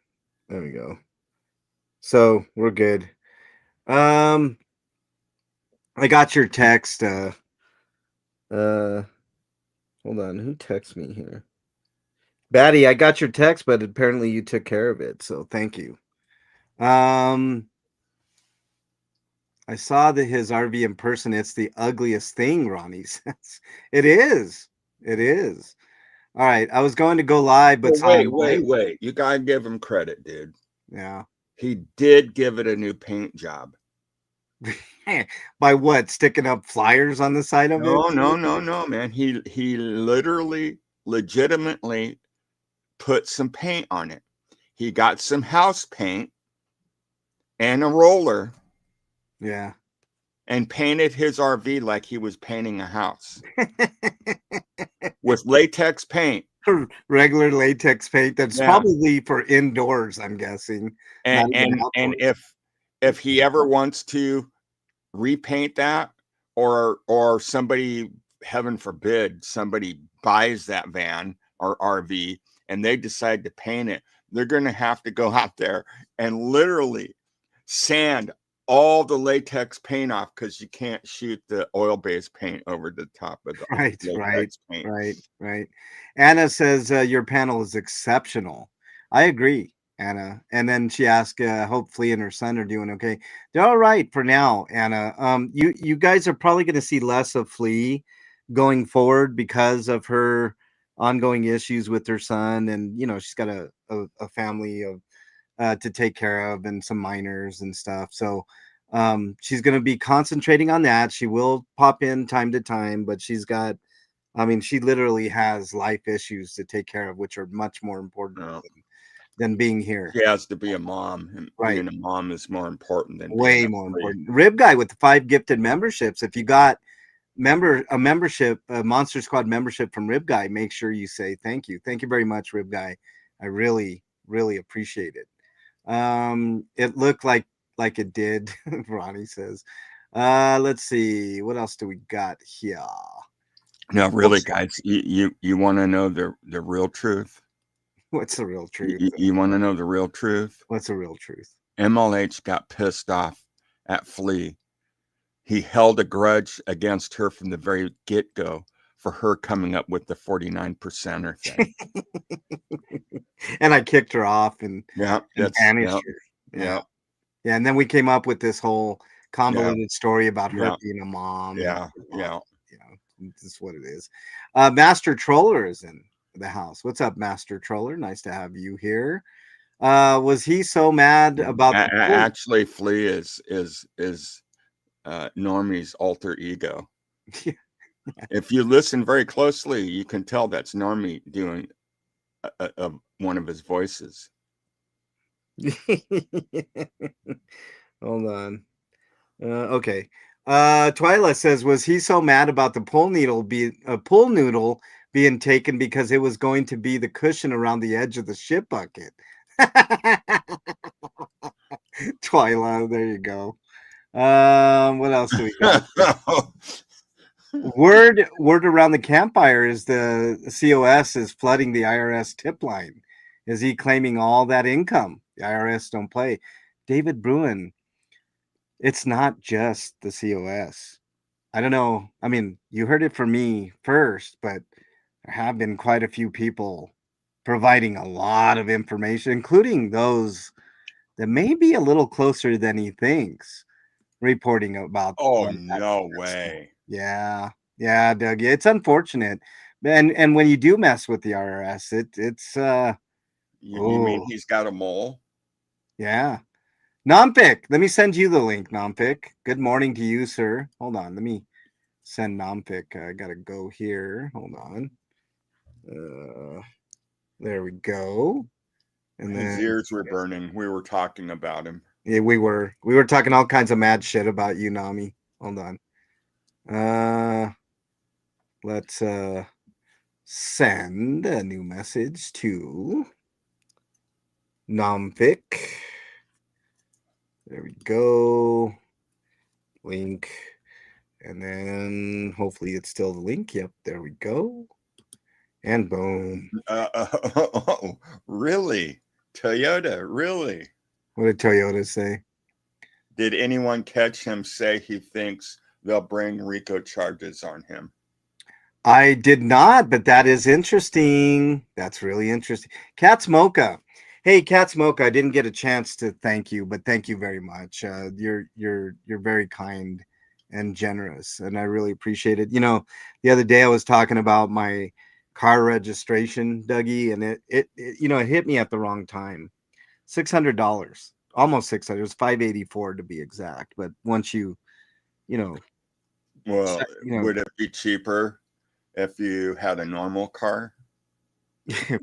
there we go. So we're good. I got your text. Hold on, who texts me here? Batty, I got your text, but apparently you took care of it, so thank you. I saw that his RV in person. It's the ugliest thing, Ronnie says. It is. It is. All right. I was going to go live, but wait. You gotta give him credit, dude. Yeah. He did give it a new paint job. By what? Sticking up flyers on the side of it? No, man. He legitimately put some paint on it. He got some house paint and a roller. Yeah. And painted his RV like he was painting a house with latex paint. Regular latex paint that's probably for indoors, I'm guessing. And if he ever wants to repaint that, or somebody, heaven forbid, somebody buys that van or RV and they decide to paint it, they're going to have to go out there and literally sand all the latex paint off, because you can't shoot the oil-based paint over the top of the latex paint. Right. Anna says your panel is exceptional. I agree, Anna. And then she asked, hope Flea and her son are doing okay. They're all right for now, Anna. You guys are probably going to see less of Flea going forward because of her ongoing issues with her son, and she's got a family of to take care of and some minors and stuff. So she's going to be concentrating on that. She will pop in time to time, but she literally has life issues to take care of, which are much more important No. than being here. She has to be a mom, and Right. being a mom is more important than Way being more free. important. Rib Guy with the 5 gifted memberships. If you got a Monster Squad membership from Rib Guy, make sure you say thank you. Thank you very much, Rib Guy. I really, really appreciate it. It looked like it did, Ronnie says. Let's see. What else do we got here? No, really, guys, you want to know the real truth? What's the real truth? You want to know the real truth? What's the real truth? MLH got pissed off at Flea. He held a grudge against her from the very get-go for her coming up with the 49%er thing. And I kicked her off and banished her. Yeah. Yeah, and then we came up with this whole convoluted story about her being a mom. Yeah. This is what it is. Master Troller is in the house. What's up, Master Troller? Nice to have you here. Was he so mad about actually Flea is Normie's alter ego. If you listen very closely, you can tell that's Normie doing one of his voices. Hold on. Okay. Twyla says, was he so mad about the pool noodle being taken because it was going to be the cushion around the edge of the shit bucket? Twyla, there you go. What else do we got? Word around the campfire is the COS is flooding the IRS tip line. Is he claiming all that income? The IRS don't play. David Bruin, it's not just the COS. I don't know. I mean, you heard it from me first, but there have been quite a few people providing a lot of information, including those that may be a little closer than he thinks, reporting about. Oh, no way. Yeah, Doug. It's unfortunate, and when you do mess with the IRS, it's You mean he's got a mole? Yeah. Nompic, let me send you the link, Nompic. Good morning to you, sir. Hold on, let me send Nompic. I gotta go here. Hold on. There we go. And His then ears were burning. We were talking about him. Yeah, we were talking all kinds of mad shit about you, Nami. Hold on. Let's send a new message to Nompic. There we go. Link. And then hopefully it's still the link. Yep, there we go. And boom. Really? Toyota, really? What did Toyota say? Did anyone catch him say he thinks they'll bring RICO charges on him? I did not, but that is interesting. That's really interesting. Cat Smoka. Hey, Cat Smoka, I didn't get a chance to thank you, but thank you very much. You're very kind and generous, and I really appreciate it. You know, the other day I was talking about my car registration, Dougie, and it hit me at the wrong time. $600, almost 600. It was 584 to be exact. But once would it be cheaper if you had a normal car?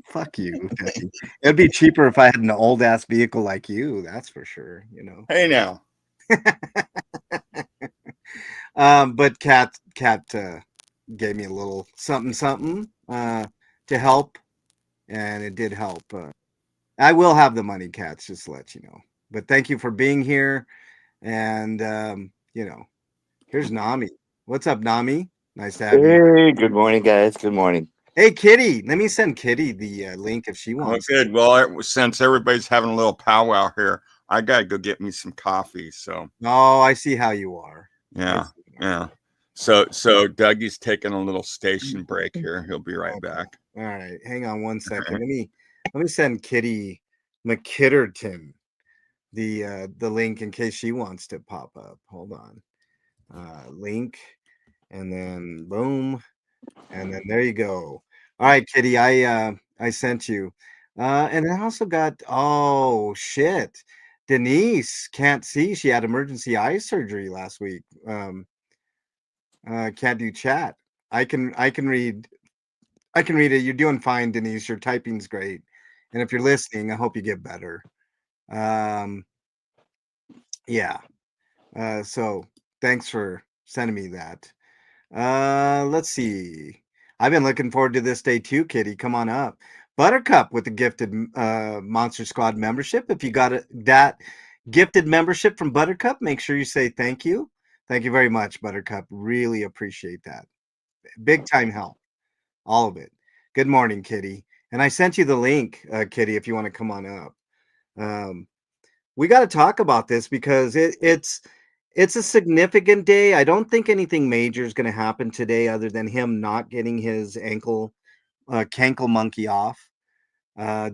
Fuck you. It'd be cheaper if I had an old ass vehicle like you. That's for sure. Hey now. But Cat gave me a little something to help, and it did help. I will have the money, Cats, just to let you know. But thank you for being here. And here's Nami. What's up, Nami? Nice to have you. Hey, good morning, guys. Good morning. Hey, Kitty. Let me send Kitty the link if she wants. Good. Well, since everybody's having a little powwow here, I gotta go get me some coffee. So. Oh, I see how you are. Yeah. So Dougie's taking a little station break here. He'll be right back. All right, hang on one second. Let me send Kitty McKitterton the link in case she wants to pop up. Hold on. Link, and then boom, and then there you go. All right, Kitty, I sent you. And I also got, oh shit. Denise can't see. She had emergency eye surgery last week. Can't do chat. I can read it. You're doing fine, Denise. Your typing's great. And if you're listening, I hope you get better. Um, yeah. So thanks for sending me that. Let's see. I've been looking forward to this day too, Kitty. Come on up. Buttercup with the gifted Monster Squad membership. If you got that gifted membership from Buttercup, make sure you say thank you. Thank you very much, Buttercup. Really appreciate that. Big time help. All of it. Good morning, Kitty. And I sent you the link, Kitty, if you want to come on up. Um, we got to talk about this because it's a significant day. I don't think anything major is going to happen today other than him not getting his cankle monkey off.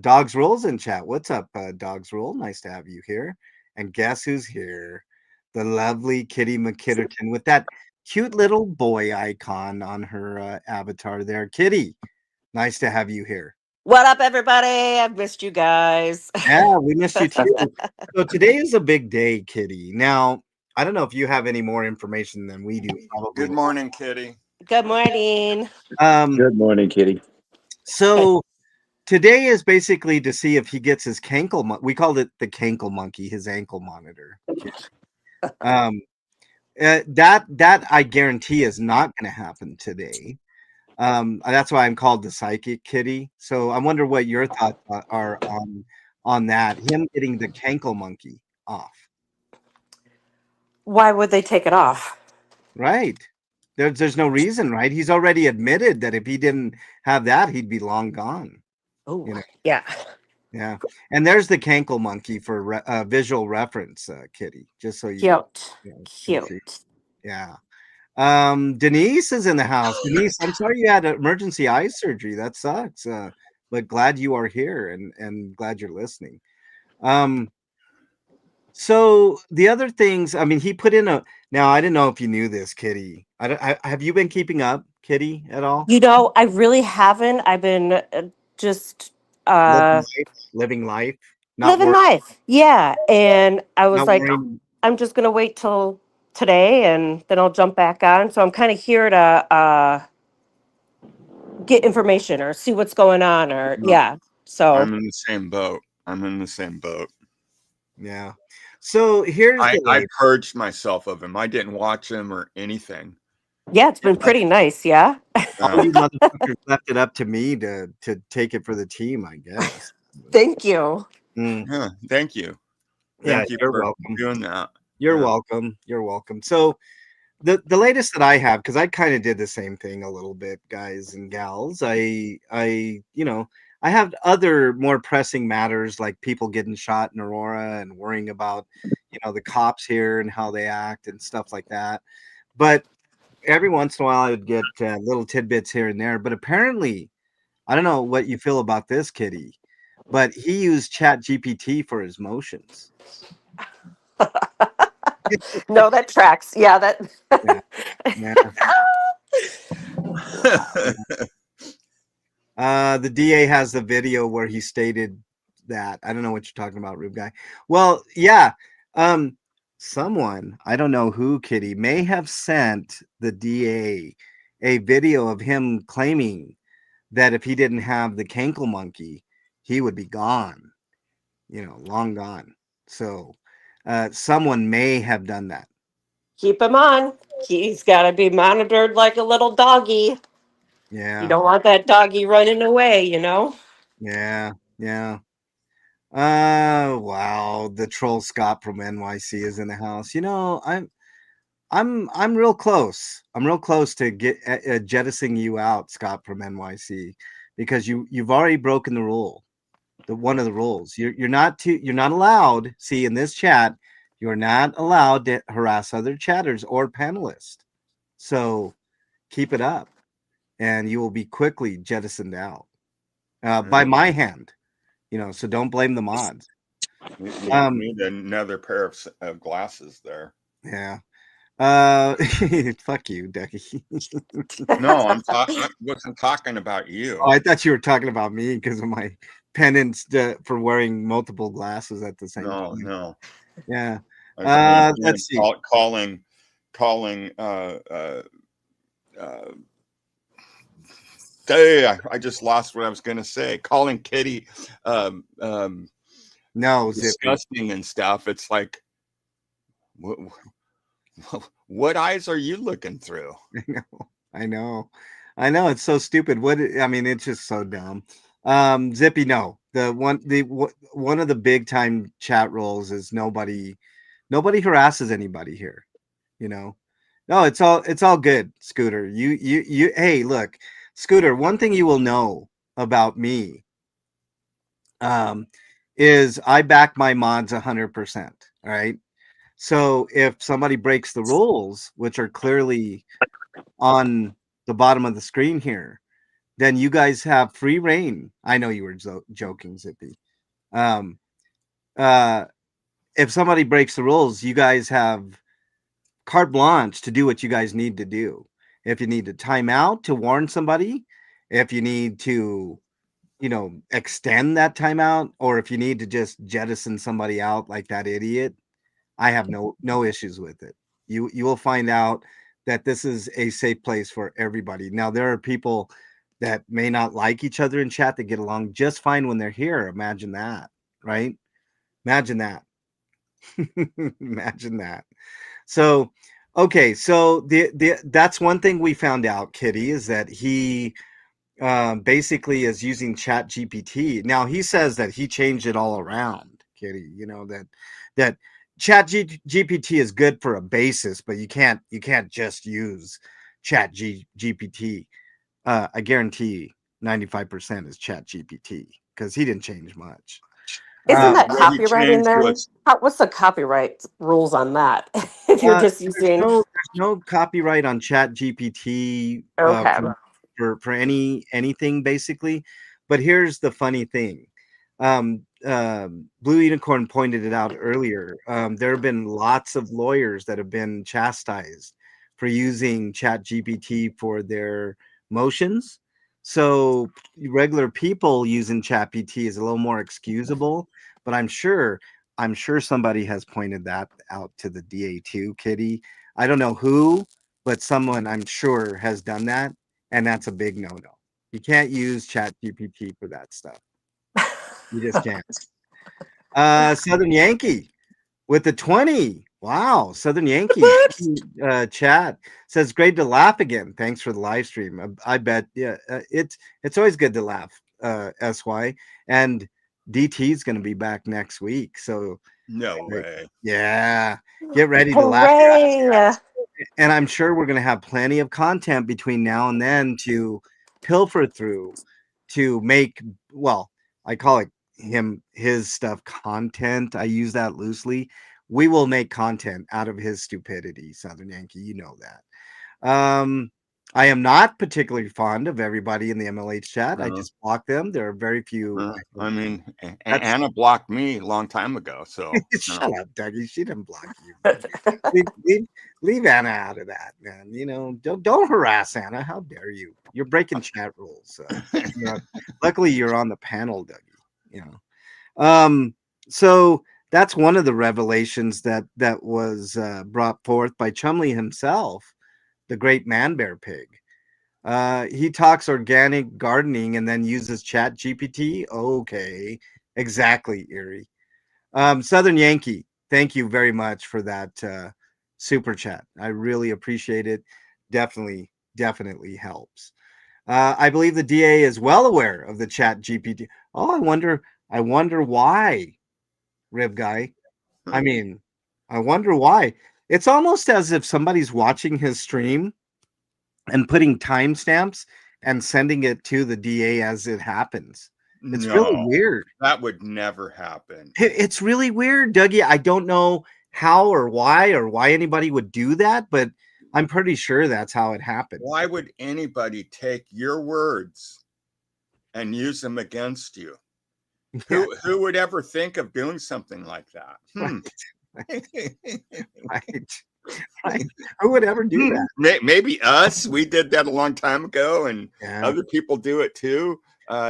Dogs Rules in chat. What's up, Dogs Rule? Nice to have you here. And guess who's here? The lovely Kitty McKitterton with that cute little boy icon on her avatar there. Kitty, nice to have you here. What up, everybody? I've missed you guys. Yeah, we missed you too. So today is a big day, Kitty. Now, I don't know if you have any more information than we do. Probably Good not. morning, Kitty. Good morning. Good morning, Kitty. So today is basically to see if he gets his cankle. We called it the cankle monkey, his ankle monitor. That I guarantee is not going to happen today. That's why I'm called the psychic Kitty. So I wonder what your thoughts are on that. Him getting the cankle monkey off. Why would they take it off? Right. There's no reason, right? He's already admitted that if he didn't have that, he'd be long gone. Oh, You know. yeah. Yeah. And there's the cankle monkey for visual reference, Kitty. Just so you Cute. know, Cute. yeah. Denise is in the house. Denise, I'm sorry you had emergency eye surgery. That sucks. But glad you are here and glad you're listening. So the other things, I mean, he put in now I didn't know if you knew this, Kitty. Have you been keeping up, Kitty, at all? You know, I really haven't. I've been just Living life, not living worrying, life. Yeah. And I was not like, worrying. I'm just going to wait till today and then I'll jump back on. So I'm kind of here to get information or see what's going on or, No, yeah. So, I'm in the same boat. Yeah. So here's the I latest. purged myself of him. I didn't watch him or anything. yeah, it's been pretty nice. Yeah. All you motherfuckers left it up to me to take it for the team, I guess. Thank you. Yeah, thank you. Yeah, Thank you you're for welcome. doing that. You're Yeah. welcome. You're welcome. So the latest that I have, because I kind of did the same thing a little bit, guys and gals. I I have other more pressing matters like people getting shot in Aurora and worrying about, the cops here and how they act and stuff like that. But every once in a while I would get little tidbits here and there. But apparently, I don't know what you feel about this, Kitty, but he used Chat GPT for his motions. No, that tracks. Yeah, that. Yeah. Yeah. The DA has the video where he stated that. I don't know what you're talking about, Rube Guy. Well, yeah. Someone, I don't know who, Kitty, may have sent the DA a video of him claiming that if he didn't have the cankle monkey, he would be gone, long gone. So someone may have done that. Keep him on. He's got to be monitored like a little doggy. Yeah. You don't want that doggy running away, Yeah. Yeah. Wow. The troll Scott from NYC is in the house. I'm real close. I'm real close to jettisoning you out, Scott from NYC, because you've already broken the rule. One of the rules. You're not allowed. See, in this chat, you're not allowed to harass other chatters or panelists. So keep it up, and you will be quickly jettisoned out by my hand. so don't blame the mods. Need another pair of glasses there. Yeah. Fuck you, Ducky. No, I wasn't talking about you. Oh, I thought you were talking about me because of my penance for wearing multiple glasses at the same time. No. Yeah. Let's see. Calling. I just lost what I was going to say. Calling Kitty, no, disgusting and stuff. It's like, what eyes are you looking through? I know. It's so stupid. It's just so dumb. Zippy, no. One of the big time chat roles is nobody harasses anybody here. No, it's all good, Scooter. You hey, look, Scooter, one thing you will know about me is I back my mods 100%. All right. So if somebody breaks the rules, which are clearly on the bottom of the screen here, then you guys have free reign. I know you were joking, Zippy. If somebody breaks the rules, you guys have carte blanche to do what you guys need to do. If you need to time out to warn somebody, if you need to, extend that timeout, or if you need to just jettison somebody out like that idiot, I have no issues with it. You will find out that this is a safe place for everybody. Now, there are people that may not like each other in chat that get along just fine when they're here. Imagine that, right? Imagine that. Imagine that. So, okay, so that's one thing we found out, Kitty, is that he basically is using Chat GPT. Now he says that he changed it all around, Kitty. That Chat GPT is good for a basis, but you can't just use Chat GPT. I guarantee 95% is Chat GPT because he didn't change much. Isn't that What he copywriting changed then? was What's the copyright rules on that? If you're just using there's no copyright on Chat GPT okay. for anything basically. But here's the funny thing. Blue Unicorn pointed it out earlier. There have been lots of lawyers that have been chastised for using Chat GPT for their motions. So regular people using Chat GPT is a little more excusable, but I'm sure somebody has pointed that out to the DA too, Kitty. I don't know who, but someone I'm sure has done that, and that's a big no-no. You can't use Chat GPT for that stuff. You just can't. Southern Yankee with the 20. Wow, Southern Yankee chat says great to laugh again. Thanks for the live stream. I bet it's always good to laugh. SY and DT is going to be back next week. So no way. Yeah, get ready to Hooray. laugh. And I'm sure we're going to have plenty of content between now and then to pilfer through to make, well, I call it his stuff content. I use that loosely. We will make content out of his stupidity, Southern Yankee. You know that. I am not particularly fond of everybody in the MLH chat. I just block them. There are very few. I mean, Anna blocked me a long time ago. So shut up, Dougie. She didn't block you. leave Anna out of that, man. Don't harass Anna. How dare you? You're breaking chat rules. Luckily, you're on the panel, Dougie. So that's one of the revelations that was brought forth by Chumley himself, the great manbearpig. He talks organic gardening and then uses Chat GPT. Okay, exactly, Erie. Southern Yankee, thank you very much for that super chat. I really appreciate it. Definitely helps. I believe the DA is well aware of the Chat GPT. Oh, I wonder why, Rib Guy. I mean, I wonder why. It's almost as if somebody's watching his stream and putting timestamps and sending it to the DA as it happens. It's really weird. That would never happen. It's really weird, Dougie. I don't know how or why anybody would do that, but I'm pretty sure that's how it happened. Why would anybody take your words and use them against you? Who would ever think of doing something like that? Right. Right. Who would ever do that? Maybe us. We did that a long time ago, and Yeah. other people do it too.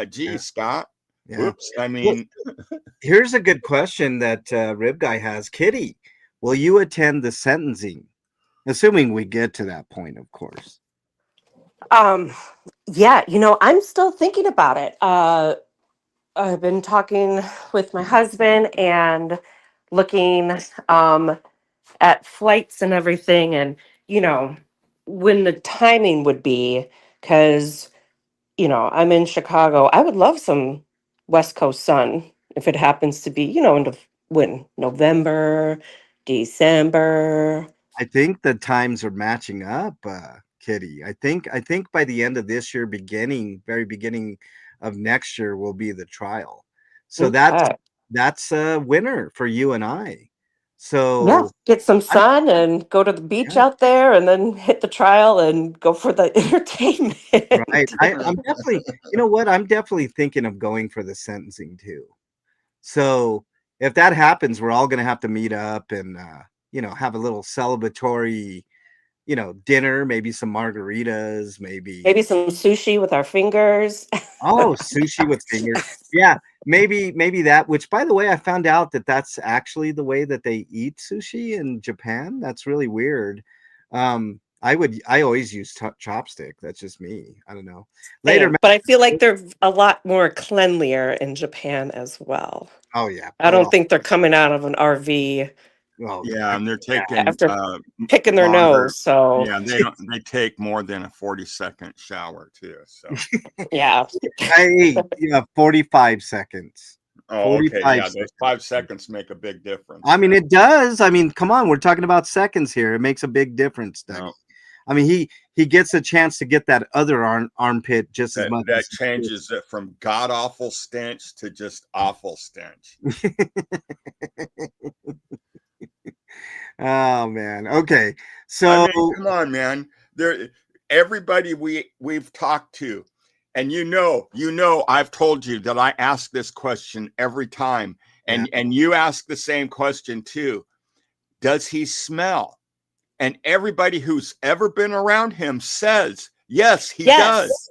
Geez, Yeah. Scott. Yeah. Whoops. I mean, Here's a good question that Rib Guy has. Kitty, will you attend the sentencing? Assuming we get to that point, of course. Yeah, I'm still thinking about it. I've been talking with my husband and looking at flights and everything, and when the timing would be, because I'm in Chicago. I would love some West Coast sun if it happens to be, when November, December. I think the times are matching up, Kitty. I think by the end of this year, very beginning of next year will be the trial. So Okay. that's a winner for you and I. Yeah, So get some I'm sun and go to the beach yeah, out there and then hit the trial and go for the right. entertainment. I'm definitely, you know what? I'm definitely thinking of going for the sentencing too. So if that happens, we're all gonna have to meet up and have a little celebratory, dinner, maybe some margaritas, Maybe maybe some sushi with our fingers. sushi with fingers. Yeah, maybe that. Which, by the way, I found out that that's actually the way that they eat sushi in Japan. That's really weird. I always use chopstick. That's just me. I don't know. Later. Same, but I feel like they're a lot more cleanlier in Japan as well. Oh yeah. I Oh don't think they're coming out of an RV well. yeah, and they're taking after picking their longer. nose. So Yeah, they take more than a 40-second shower too. So yeah, Hey, 45 seconds. oh, okay, 45 yeah, those seconds. 5 seconds make a big difference. I mean, it does. I mean, come on, we're talking about seconds here. It makes a big difference, Doug. No, I mean, he gets a chance to get that other armpit just as much. that As changes it from god awful stench to just awful stench. Oh man. Okay. So I mean, come on, man. Everybody we've talked to, and I've told you that I ask this question every time, and you ask the same question too. Does he smell? And everybody who's ever been around him says, yes, he does.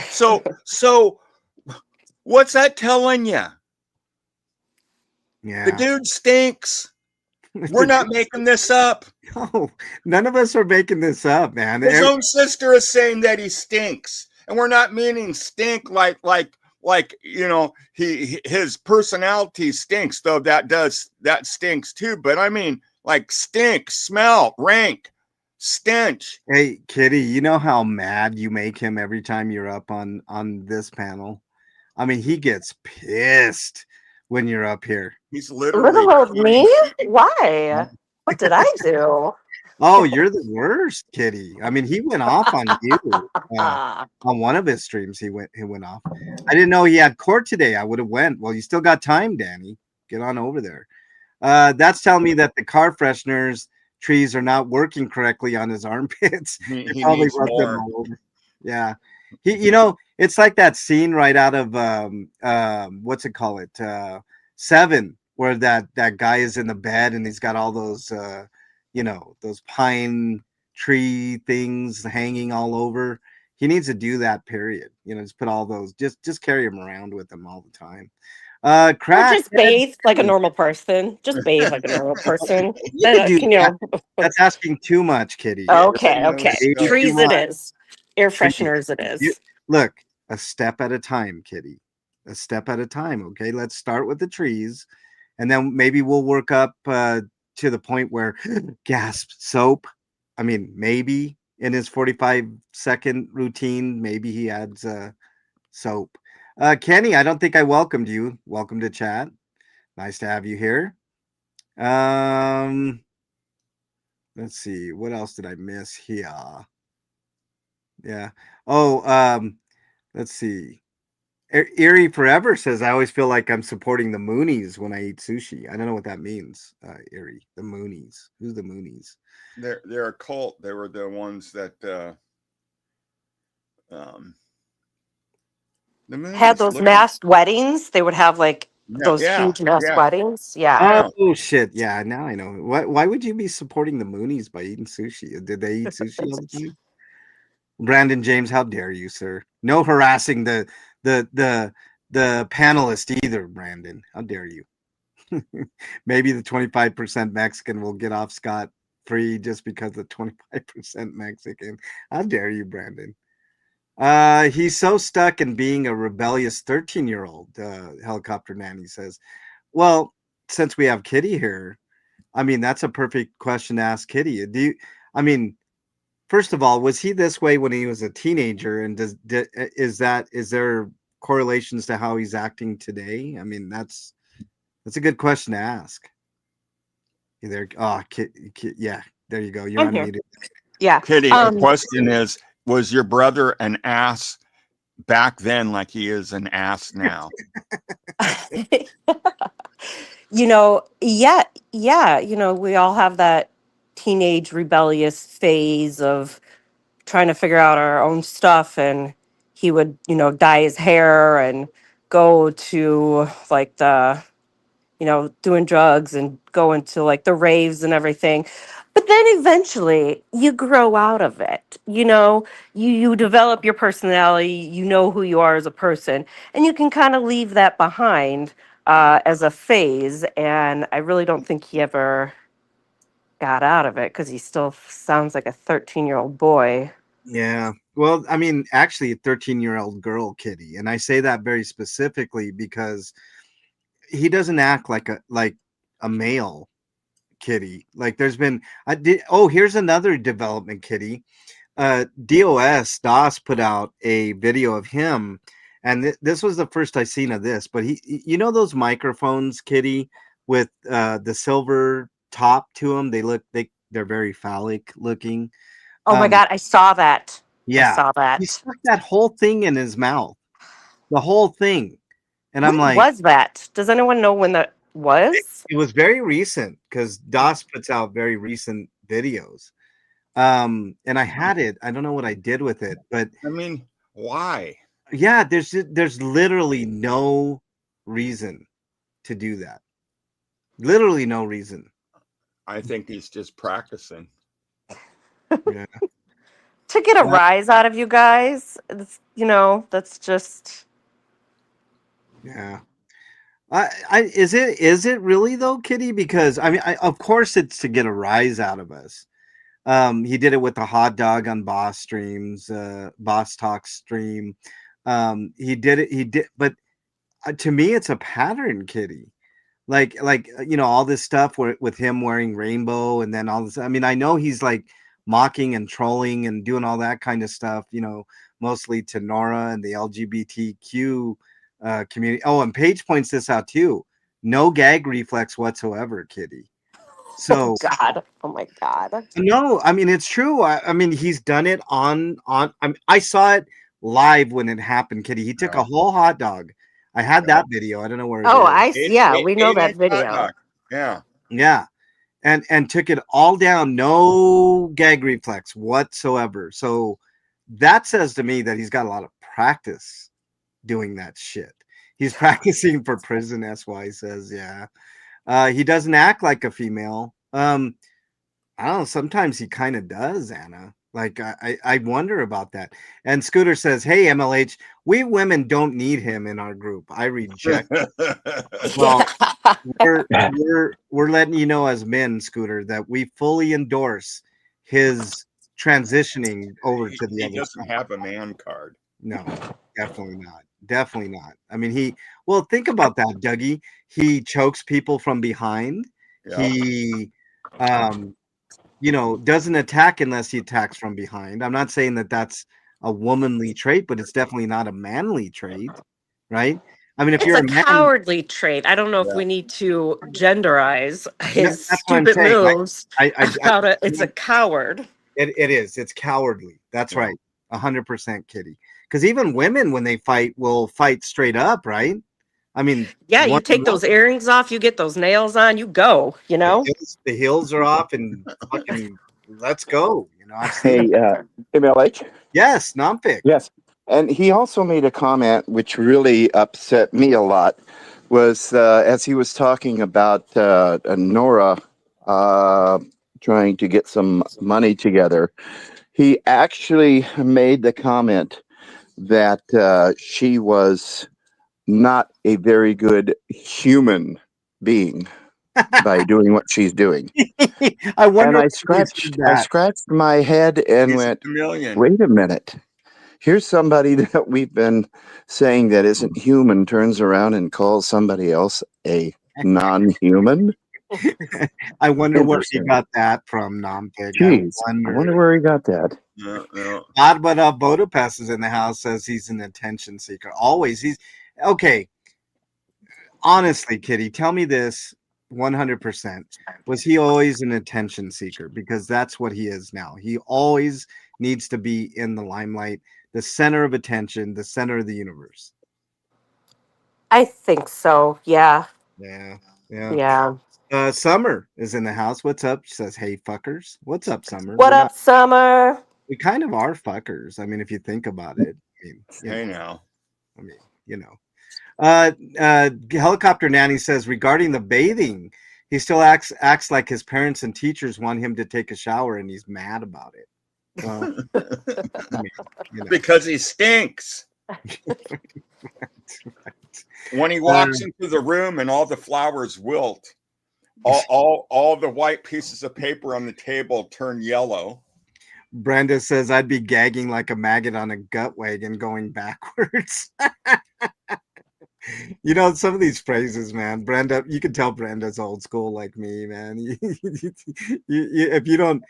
So what's that telling you? yeah, The dude stinks. We're not making this up. No, none of us are making this up, man. His own sister is saying that he stinks, and we're not meaning stink like his personality stinks, though that stinks too. But I mean like stink, smell, rank, stench. Hey, Kitty, you know how mad you make him every time you're up on this panel? I mean, he gets pissed when you're up here. He's literally little old me. Why? What did I do? Oh, you're the worst, Kitty. I mean, he went off on you on one of his streams. He went off. I didn't know he had court today. I would have went. Well, you still got time, Danny. Get on over there. That's telling me that the car fresheners trees are not working correctly on his armpits. he Probably needs rubbed them more. all over. Yeah, it's like that scene right out of what's it call it? Seven, where that guy is in the bed and he's got all those those pine tree things hanging all over. He needs to do that, period. Just put all those, just carry them around with him all the time. Or Crack. just bathe like a normal person. Just bathe like a normal person. You can do Can that. That's asking too much, Kitty. Okay, Yeah, okay. no, Maybe too Trees it much. is. Air Trees. fresheners it You, is. look, a step at a time, Kitty. A step at a time. Okay, let's start with the trees, and then maybe we'll work up to the point where gasp soap. I mean, maybe in his 45-second routine, maybe he adds soap. Kenny, I don't think I welcomed you. Welcome to chat. Nice to have you here. Let's see. What else did I miss here? Yeah. Oh, let's see. Erie Forever says, I always feel like I'm supporting the Moonies when I eat sushi. I don't know what that means, Erie. The Moonies. Who's the Moonies? They're a cult. They were the ones that The moon had is those looking. masked weddings. They would have like Yeah, those yeah, huge masked yeah. weddings. Yeah. Yeah. Oh shit! Yeah, now I know. Why would you be supporting the Moonies by eating sushi? Did they eat sushi all the time? Brandon James, how dare you, sir? No harassing the the the panelist either, Brandon. How dare you? Maybe the 25% Mexican will get off scot free just because the 25% Mexican. How dare you, Brandon? He's so stuck in being a rebellious 13-year-old, Helicopter Nanny says. Well, since we have Kitty here, I mean, that's a perfect question to ask Kitty. I mean, first of all, was he this way when he was a teenager? And is there correlations to how he's acting today? I mean, that's a good question to ask. There, oh, yeah, there you go. You're I'm here. unmuted. Yeah. Kitty, the question is, was your brother an ass back then like he is an ass now? Yeah, we all have that teenage rebellious phase of trying to figure out our own stuff, and he would, dye his hair and go to like the, doing drugs and go into like the raves and everything. But then eventually you grow out of it. You develop your personality, you know who you are as a person, and you can kind of leave that behind as a phase. And I really don't think he ever got out of it because he still sounds like a 13-year-old boy. Yeah. Well, I mean, actually, a 13-year-old girl, Kitty, and I say that very specifically because he doesn't act like a male, Kitty. Like there's been I did. Oh, here's another development, Kitty. DOS put out a video of him, and this was the first I seen of this. But those microphones, Kitty, with the silver top to them. They're very phallic looking. Oh my Um, God, I saw that. I yeah, saw he that. stuck that whole thing in his mouth, the whole thing, and I'm When like, was that? Does anyone know when that was? it was very recent because DOS puts out very recent videos. And I had it. I don't know what I did with it, but I mean, why? yeah, there's literally no reason to do that. Literally no reason. I think he's just practicing. Yeah. To get a rise out of you guys, that's just. Yeah. Is it really though, Kitty? Because I mean, of course it's to get a rise out of us. He did it with the hot dog on Boss streams, Boss Talk stream. He did, but to me, it's a pattern, Kitty. Like all this stuff with him wearing rainbow and then all this. I mean, I know he's like mocking and trolling and doing all that kind of stuff. Mostly to Nora and the LGBTQ community. Oh, and Paige points this out too. No gag reflex whatsoever, Kitty. Oh So God. Oh my God. no, I mean it's true. I mean he's done it on. I saw it live when it happened, Kitty. He took a whole hot dog. I had that video. I don't know where it Oh, is. we know that 8-inch hot video. dog. Yeah. Yeah, and took it all down. No gag reflex whatsoever. So that says to me that he's got a lot of practice doing that shit. He's practicing for prison. SY says, yeah. He doesn't act like a female. I don't know. Sometimes he kind of does, Anna. Like I wonder about that. And Scooter says, "Hey, MLH, we women don't need him in our group. I reject." Well, we're letting you know as men, Scooter, that we fully endorse his transitioning over to the he other doesn't side. have a man card. No, definitely not. Definitely not. I mean, well, think about that, Dougie. He chokes people from behind. Yeah. He, doesn't attack unless he attacks from behind. I'm not saying that that's a womanly trait, but it's definitely not a manly trait, right? I mean, if It's you're a a man, cowardly trait. I don't know if Yeah. we need to genderize his that's what I'm stupid saying. moves. I It's a coward. it is. It's cowardly. That's Yeah. right. 100%, Kitty. Because even women, when they fight, will fight straight up, right? I mean, Yeah, you take those earrings off, you get those nails on, you go, the heels are off and fucking let's go. I've Hey, seen MLH. yes, Nompic. Yes. And he also made a comment which really upset me a lot, was as he was talking about Nora trying to get some money together. He actually made the comment that she was not a very good human being by doing what she's doing. I wonder And why I he said that. scratched my head and He's a went, chameleon. wait a minute. Here's somebody that we've been saying that isn't human turns around and calls somebody else a non-human. I wonder where he Interesting. got that from, Nompig. Jeez, I wonder where he got that. Yeah. Odd, but Budapest is in the house, says he's an attention seeker. Always. He's okay. Honestly, Kitty, tell me this 100%. Was he always an attention seeker? Because that's what he is now. He always needs to be in the limelight, the center of attention, the center of the universe. I think so. Yeah. Yeah. Yeah. Summer is in the house. What's up? She says, hey, fuckers. What's up, Summer? What up, Summer? We kind of are fuckers. I mean, if you think about it. I know. I mean, you know. Helicopter Nanny says regarding the bathing, he still acts like his parents and teachers want him to take a shower, and he's mad about it. Well, I mean, you know. Because he stinks. When he walks into the room and all the flowers wilt, all the white pieces of paper on the table turn yellow. Brenda says I'd be gagging like a maggot on a gut wagon going backwards. You know, some of these phrases, man. Brenda, you can tell Brenda's old school like me, man. If you don't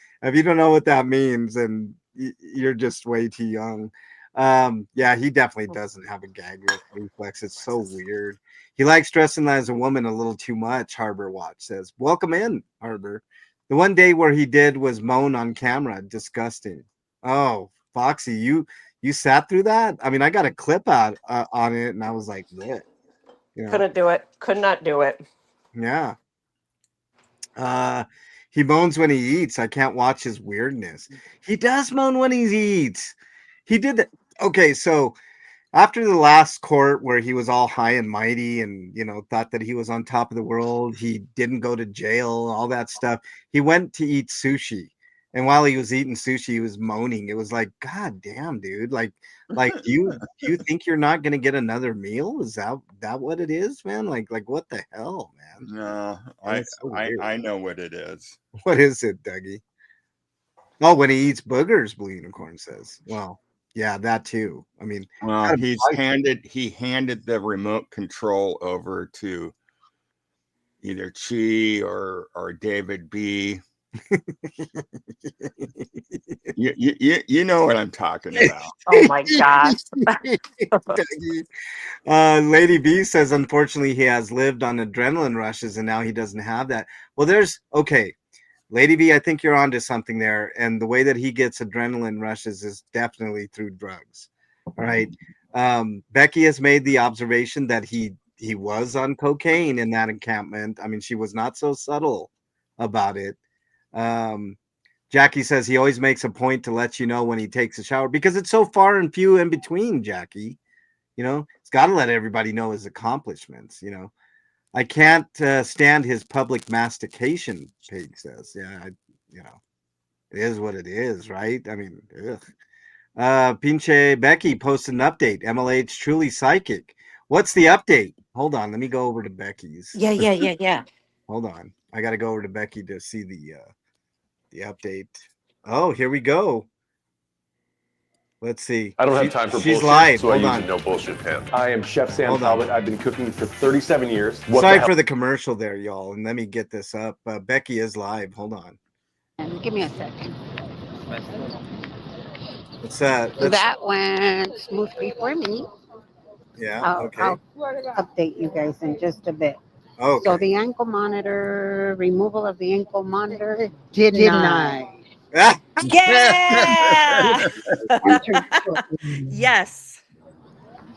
know what that means, then you're just way too young. Yeah, he definitely doesn't have a gag reflex. It's so weird. He likes dressing as a woman a little too much, Harbor Watch says. Welcome in, Harbor. The one day where he did was moan on camera. Disgusting. Oh, Foxy, you sat through that? I mean, I got a clip out on it, and I was like, yeah. You know? Couldn't do it. Could not do it. Yeah. He moans when he eats. I can't watch his weirdness. He does moan when he eats. He did that. Okay, so after the last court where he was all high and mighty and, you know, thought that he was on top of the world, he didn't go to jail, all that stuff. He went to eat sushi. And while he was eating sushi, he was moaning. It was like, God damn, dude. Like do you think you're not gonna get another meal? Is that what it is, man? Like what the hell, man? No, So I know what it is. What is it, Dougie? Oh, when he eats boogers, Blue Unicorn says. Well, yeah, that too. I mean, well, he handed the remote control over to either Chi or David B. you know what I'm talking about. Oh my gosh. Lady B says, unfortunately, he has lived on adrenaline rushes and now he doesn't have that. Well, okay. Lady B, I think you're onto something there. And the way that he gets adrenaline rushes is definitely through drugs. All right. Becky has made the observation that he was on cocaine in that encampment. I mean, she was not so subtle about it. Jackie says he always makes a point to let you know when he takes a shower because it's so far and few in between, Jackie. You know, it's got to let everybody know his accomplishments. You know, I can't stand his public mastication, Pig says. Yeah, you know, it is what it is, right? I mean, ugh. Pinche Becky posted an update. MLH truly psychic. What's the update? Hold on, let me go over to Becky's. Yeah. Hold on, I got to go over to Becky to see the update. Oh, here we go. Let's see. I don't have time for she's bullshit, live. so Hold I on. use a no bullshit pan. I am Chef Sam Hold on. Talbot. I've been cooking for 37 years. Sorry for the commercial there, y'all. And let me get this up. Becky is live. Hold on. Give me a second. What's that? That went smoothly for me. Yeah. Okay. I'll update you guys in just a bit. Okay. So the ankle monitor, removal of the ankle monitor, denied. Ah! Yeah. Yes.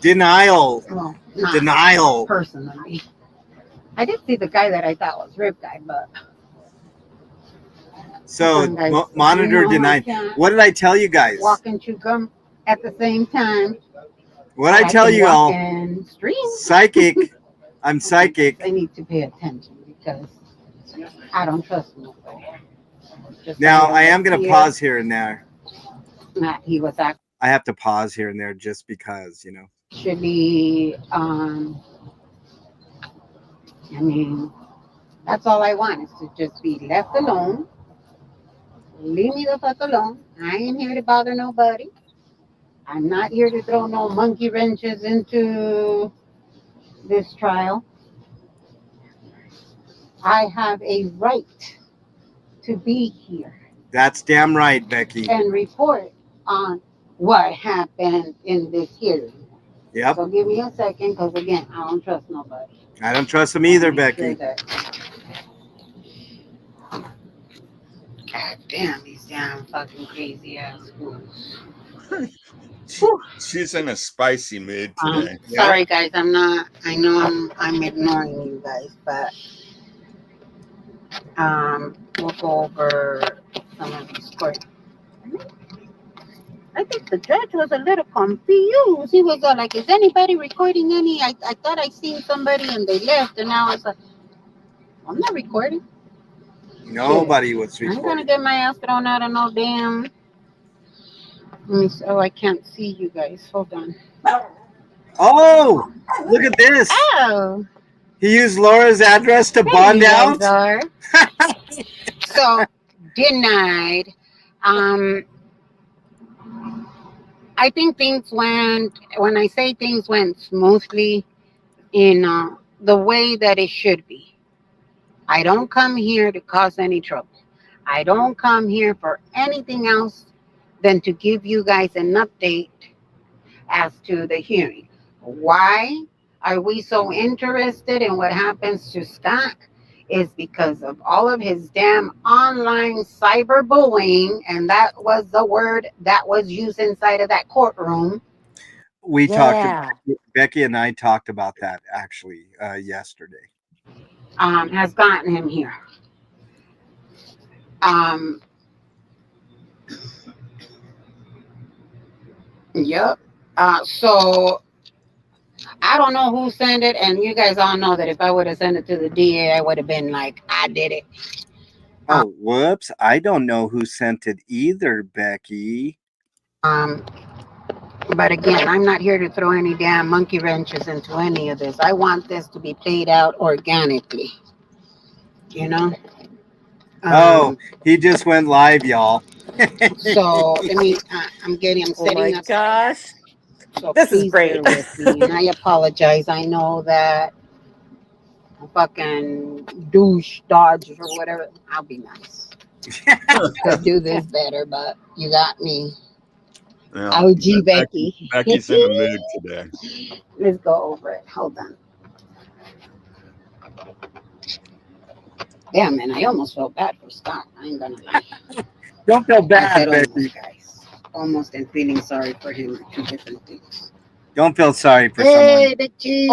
Denial. Well, not Denial. personally. I did see the guy that I thought was Rip Guy, but So Guys, monitor you know, denied. I can't What did I tell you guys? walk and chew gum at the same time, What I tell can you walk all, and stream. psychic. I'm psychic. I need to pay attention because I don't trust nobody. Just Now like I am going to here, pause here and there. He was I have to pause here and there just because, you know. actually, I mean, that's all I want is to just be left alone. Leave me the fuck alone. I ain't here to bother nobody. I'm not here to throw no monkey wrenches into this trial. I have a right to be here That's damn right, Becky. and report on what happened in this hearing. Yep. So give me a second, because again, I don't trust nobody. I don't trust them either, Make Becky. sure that- God damn, these damn fucking crazy ass fools. She's in a spicy mood today. Sorry guys, I'm not. I know I'm ignoring you guys, but we'll go over some of these court. I think the judge was a little confused. He was like, "Is anybody recording any?" I thought I seen somebody and they left, and now it's like, I'm not recording. Nobody was I'm gonna recording. get my ass thrown out of no damn. Oh, I can't see you guys. Hold on. Oh, look at this. Oh, He used Laura's address to there bond you guys out. are. So denied. I think things went. When I say things went smoothly, in the way that it should be. I don't come here to cause any trouble. I don't come here for anything else than to give you guys an update as to the hearing. Why are we so interested in what happens to Scott? Is because of all of his damn online cyberbullying, and that was the word that was used inside of that courtroom. We talked. Becky and I talked about that actually yesterday. Has gotten him here. Yep. So I don't know who sent it, and you guys all know that if I would have sent it to the DA, I would have been like, I did it. Oh, whoops. I don't know who sent it either, Becky. But again, I'm not here to throw any damn monkey wrenches into any of this. I want this to be played out organically. You know? Oh, he just went live, y'all. So let me. I'm setting Oh my up. gosh. So This is please great. bear with me, and I apologize. I know that fucking douche dodge or whatever. I'll be nice. Could do this better, but you got me. Yeah. OG Becky. Becky's in a mood today. Let's go over it. Hold on. Yeah, man, I almost felt bad for Scott. I ain't gonna lie. Don't feel I bad, said Becky. almost, guys. Almost and feeling sorry for him are two different things. Don't feel sorry for Hey, someone. bitches.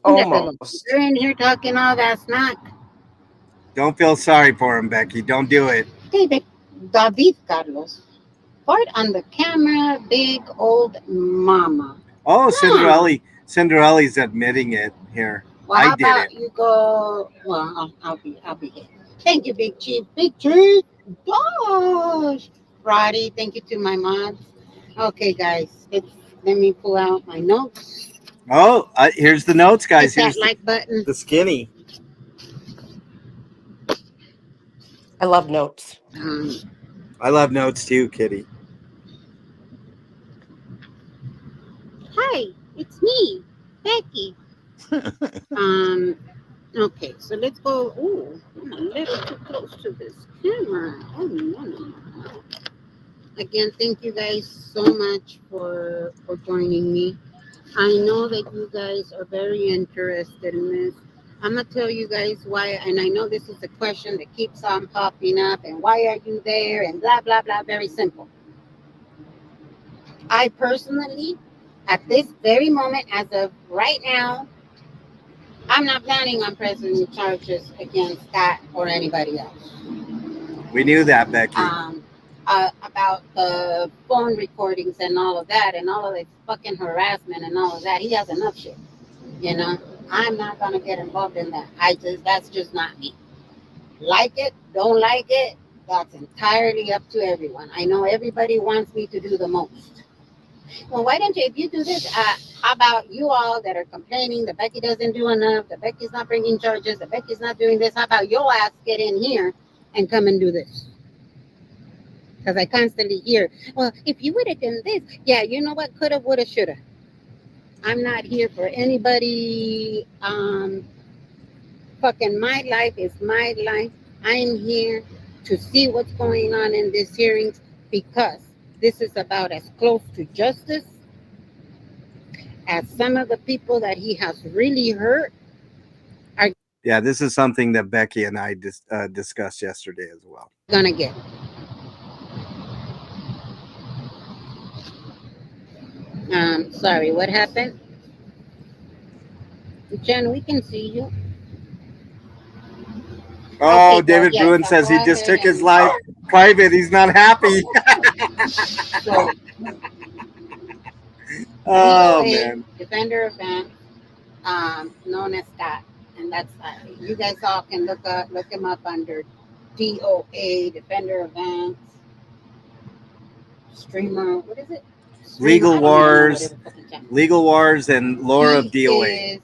Almost. You're in here talking all that snack. Don't feel sorry for him, Becky. Don't do it. Hey, David Carlos. Fart on the camera, big old mama. Oh, Cinderella's admitting it here. Well, I how did about it. you go? Well, I'll be here. Thank you, Big Chief. Big Chief. Gosh. Roddy, thank you to my mods. Okay, guys, let me pull out my notes. Oh, here's the notes, guys. Hit Here's that like button. the skinny. I love notes. I love notes too, Kitty. Hi, it's me, Becky. Okay, so let's go. Ooh, I'm a little too close to this camera. Oh, no. Again, thank you guys so much for joining me. I know that you guys are very interested in this. I'm going to tell you guys why, and I know this is a question that keeps on popping up, and why are you there, and blah, blah, blah. Very simple. I personally, at this very moment, as of right now, I'm not planning on pressing charges against Scott or anybody else. We knew that, Becky. about the phone recordings and all of that, and all of this fucking harassment and all of that. He has enough shit. You know, I'm not gonna get involved in that. That's just not me. Like it, don't like it, that's entirely up to everyone. I know everybody wants me to do the most. Well, why don't you, if you do this, how about you all that are complaining that Becky doesn't do enough, that Becky's not bringing charges, that Becky's not doing this, how about your ass get in here and come and do this? Because I constantly hear, well, if you would have done this, yeah, you know what, coulda, woulda, shoulda. I'm not here for anybody. Fucking my life is my life. I'm here to see what's going on in these hearings because this is about as close to justice as some of the people that he has really hurt. Yeah, this is something that Becky and I discussed yesterday as well. Gonna get. Sorry, what happened? Jen, we can see you. Oh, Okay, David yes, Bruin I'll says go he just ahead took his and- life private. He's not happy. So, Oh, DOA, man. Defender event, known as Scott, and that's you guys all can look him up under DOA, Defender events, streamer. What is it? Streamer, Legal I don't even know Wars, what it fucking channel. Legal Wars, and Laura of He DOA. is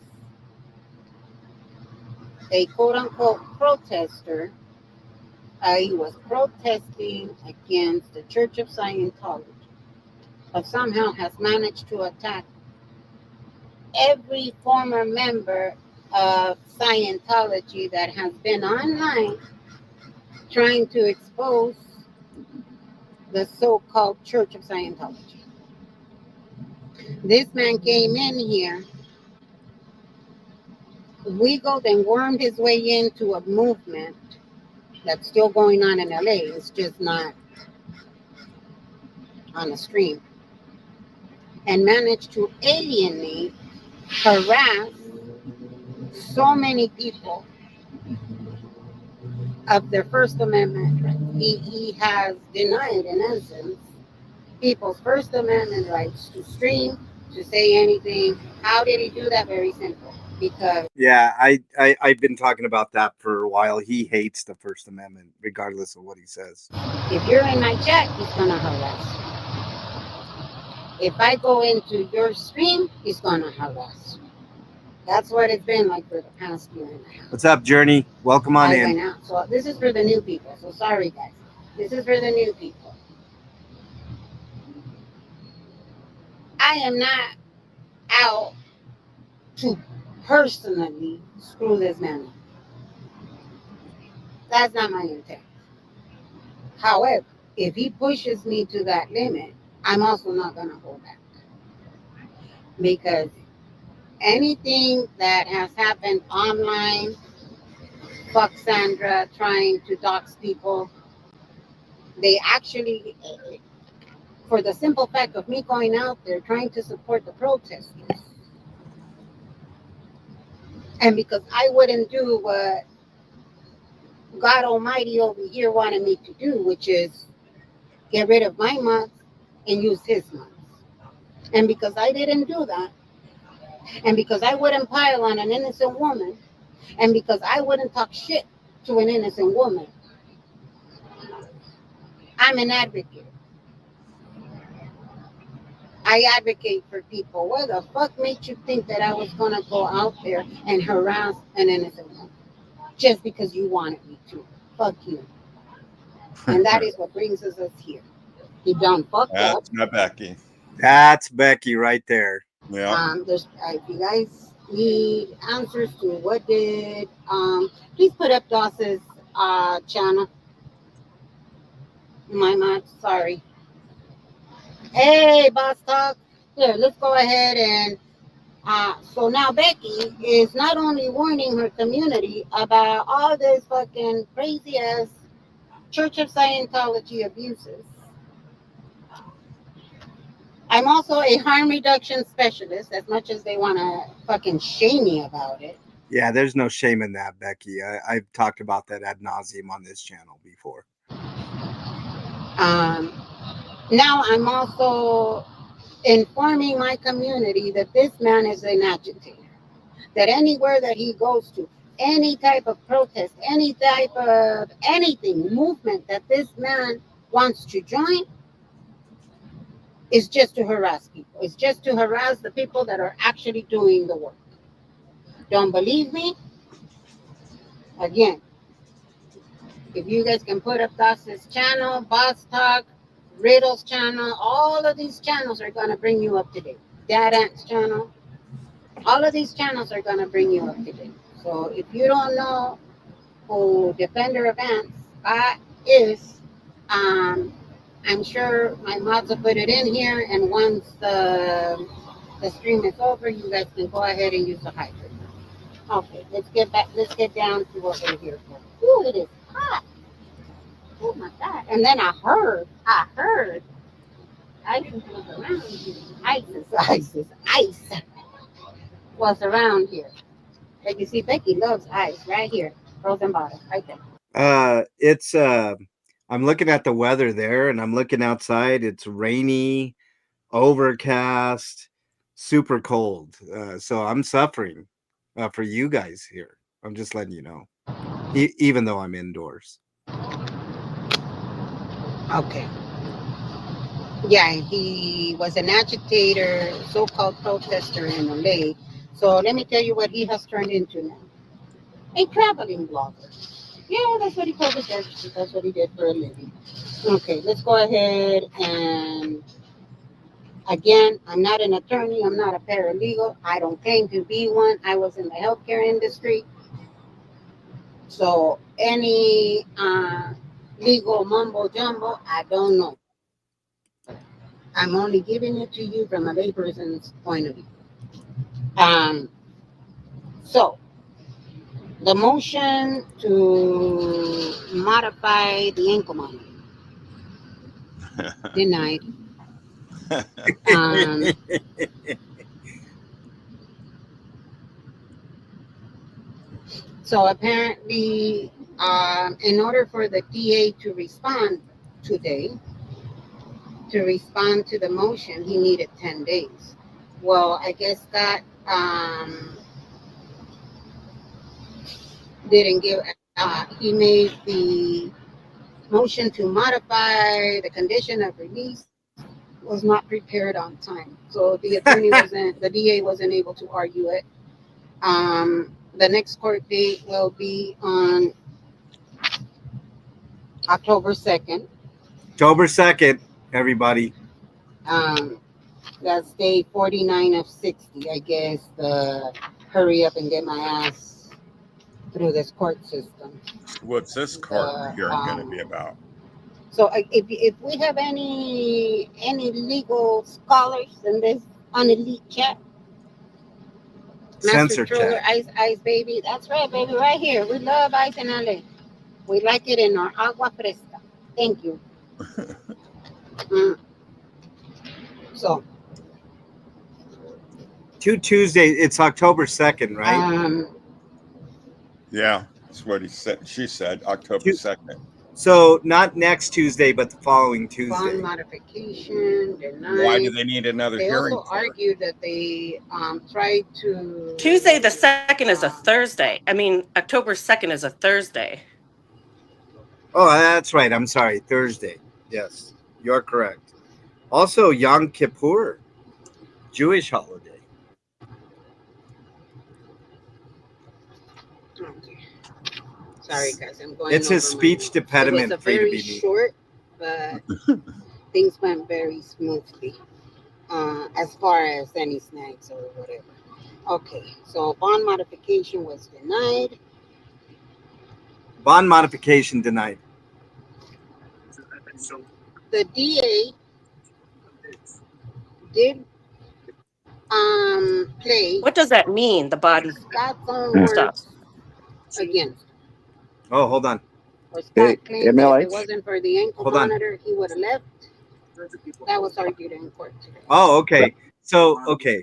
a quote-unquote protester. He was protesting against the Church of Scientology, but somehow has managed to attack every former member of Scientology that has been online trying to expose the so-called Church of Scientology. This man came in here, wiggled and wormed his way into a movement that's still going on in LA. It's just not on the stream. And managed to alienate, harass so many people of their First Amendment rights. He has denied, in essence, people's First Amendment rights to stream, to say anything. How did he do that? Very simple. Because Yeah, I've been talking about that for a while. He hates the First Amendment, regardless of what he says. if you're in my chat, he's gonna harass you. If I go into your stream, he's gonna harass you. That's what it's been like for the past year and a half. What's up, Journey? Welcome on I in. went out. So this is for the new people. So sorry, guys. This is for the new people. I am not out to personally screw this man up. That's not my intent. However, if he pushes me to that limit, I'm also not going to hold back. Because anything that has happened online, fuck Sandra trying to dox people, they actually, for the simple fact of me going out there trying to support the protesters, and because I wouldn't do what God Almighty over here wanted me to do, which is get rid of my months and use his months. And because I didn't do that, and because I wouldn't pile on an innocent woman, and because I wouldn't talk shit to an innocent woman, I'm an advocate. I advocate for people. Where the fuck made you think that I was going to go out there and harass an innocent woman just because you wanted me to? Fuck you. And that is what brings us here. He done fucked up. That's not Becky. That's Becky right there. Yeah. If you guys need answers to what did, please put up Doss's channel. My mod, sorry. Hey, Boss Talk. Here, let's go ahead and so now Becky is not only warning her community about all this fucking crazy ass Church of Scientology abuses. I'm also a harm reduction specialist, as much as they want to fucking shame me about it. Yeah, there's no shame in that, Becky. I've talked about that ad nauseum on this channel before. Now I'm also informing my community that this man is an agitator. That anywhere that he goes to, any type of protest, any type of anything, movement that this man wants to join, is just to harass people. It's just to harass the people that are actually doing the work. Don't believe me? Again, if you guys can put up Doss's channel, Boss Talk, Riddle's channel, all of these channels are going to bring you up to date. Dad Ant's channel, all of these channels are going to bring you up to date. So if you don't know who Defender of Ants is, I'm sure my mods will put it in here, and once the stream is over, you guys can go ahead and use the hydrant. Okay, let's get back. Let's get down to what we're here for. Ooh, it is hot. Oh my God! And then I heard, ice was around here. Ice was around here. Like you see, Becky loves ice right here, frozen bottle, right there. It's I'm looking at the weather there, and I'm looking outside. It's rainy, overcast, super cold. So I'm suffering for you guys here. I'm just letting you know, even though I'm indoors. Okay. Yeah, he was an agitator, so-called protester in LA. So let me tell you what he has turned into now. A traveling blogger. Yeah, that's what he called it. That's what he did for a living. Okay, let's go ahead and, again, I'm not an attorney. I'm not a paralegal. I don't claim to be one. I was in the healthcare industry. So any legal mumbo jumbo, I don't know. I'm only giving it to you from a layperson's point of view. So the motion to modify the income monitor denied. So apparently, in order for the DA to respond today, to respond to the motion, he needed 10 days. Well, I guess that didn't give, he made the motion to modify the condition of release was not prepared on time. So the attorney the DA wasn't able to argue it. The next court date will be on October 2nd. October 2nd, everybody. That's day 49 of 60. I guess the hurry up and get my ass through this court system. What's this court hearing going to be about? So if we have any legal scholars in this unelite chat, Master Troller, Ice baby, that's right, baby, right here. We love ice in LA. We like it in our agua fresca. Thank you. So 2 Tuesday. It's October 2nd, right? Yeah, that's what he said. She said October 2nd. So not next Tuesday, but the following Tuesday. Bond modification denied. Why do they need another hearing? They also argued that they tried to. Tuesday the 2nd is a Thursday. I mean, October 2nd is a Thursday. Oh, that's right. I'm sorry. Thursday. Yes, you're correct. Also, Yom Kippur, Jewish holiday. Okay. Sorry, guys. I'm going. It's his speech impediment. It was a very short, but things went very smoothly. As far as any snacks or whatever. Okay, so bond modification was denied. Bond modification denied. The DA did play. What does that mean? The body Scott's own stuff against. Oh, hold on. Or Scott claimed that if it wasn't for the ankle monitor, he would have left. That was argued in court today. Oh, okay. So, okay.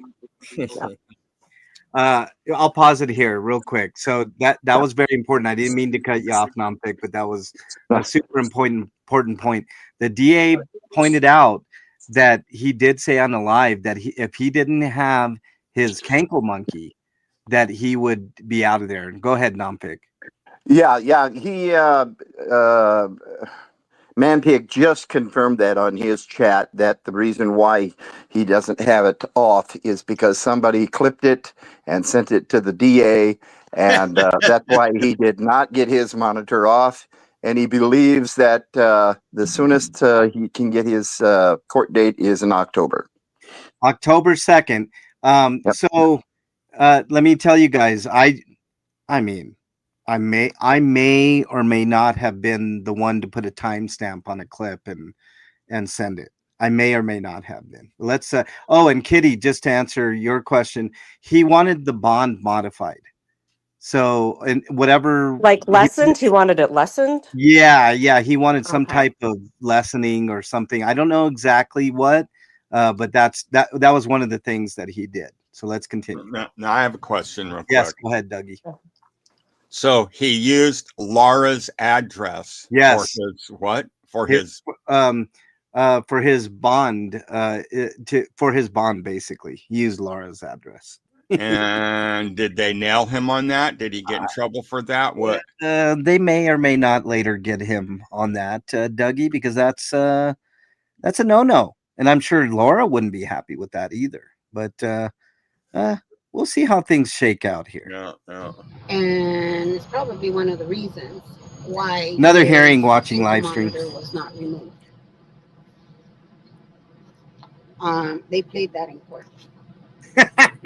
I'll pause it here real quick. So that was very important. I didn't mean to cut you off, Nompic, but that was a super important point. The DA pointed out that he did say on the live that if he didn't have his cankle monkey, that he would be out of there. Go ahead, Nompic. Yeah, he Manpig just confirmed that on his chat, that the reason why he doesn't have it off is because somebody clipped it and sent it to the DA, and that's why he did not get his monitor off. And he believes that the soonest he can get his court date is in October. October 2nd. Yep. So let me tell you guys, I mean, I may or may not have been the one to put a timestamp on a clip and send it. I may or may not have been. Let's and Kitty, just to answer your question, he wanted the bond modified. So, and whatever, Like lessened? He wanted it lessened? yeah, he wanted some Okay. type of lessening or something. I don't know exactly what, but that was one of the things that he did. So let's continue. Now I have a question real Yes, quick. go ahead, Dougie. So he used Laura's address Yes. for his what? For His- his for his bond, for his bond, basically, he used Laura's address. and did they nail him on that? Did he get in trouble for that? What? They may or may not later get him on that, Dougie, because that's a no-no, and I'm sure Laura wouldn't be happy with that either. But we'll see how things shake out here. Yeah. And it's probably one of the reasons why Another his hearing watching ankle live stream. monitor was not removed. They played that in court.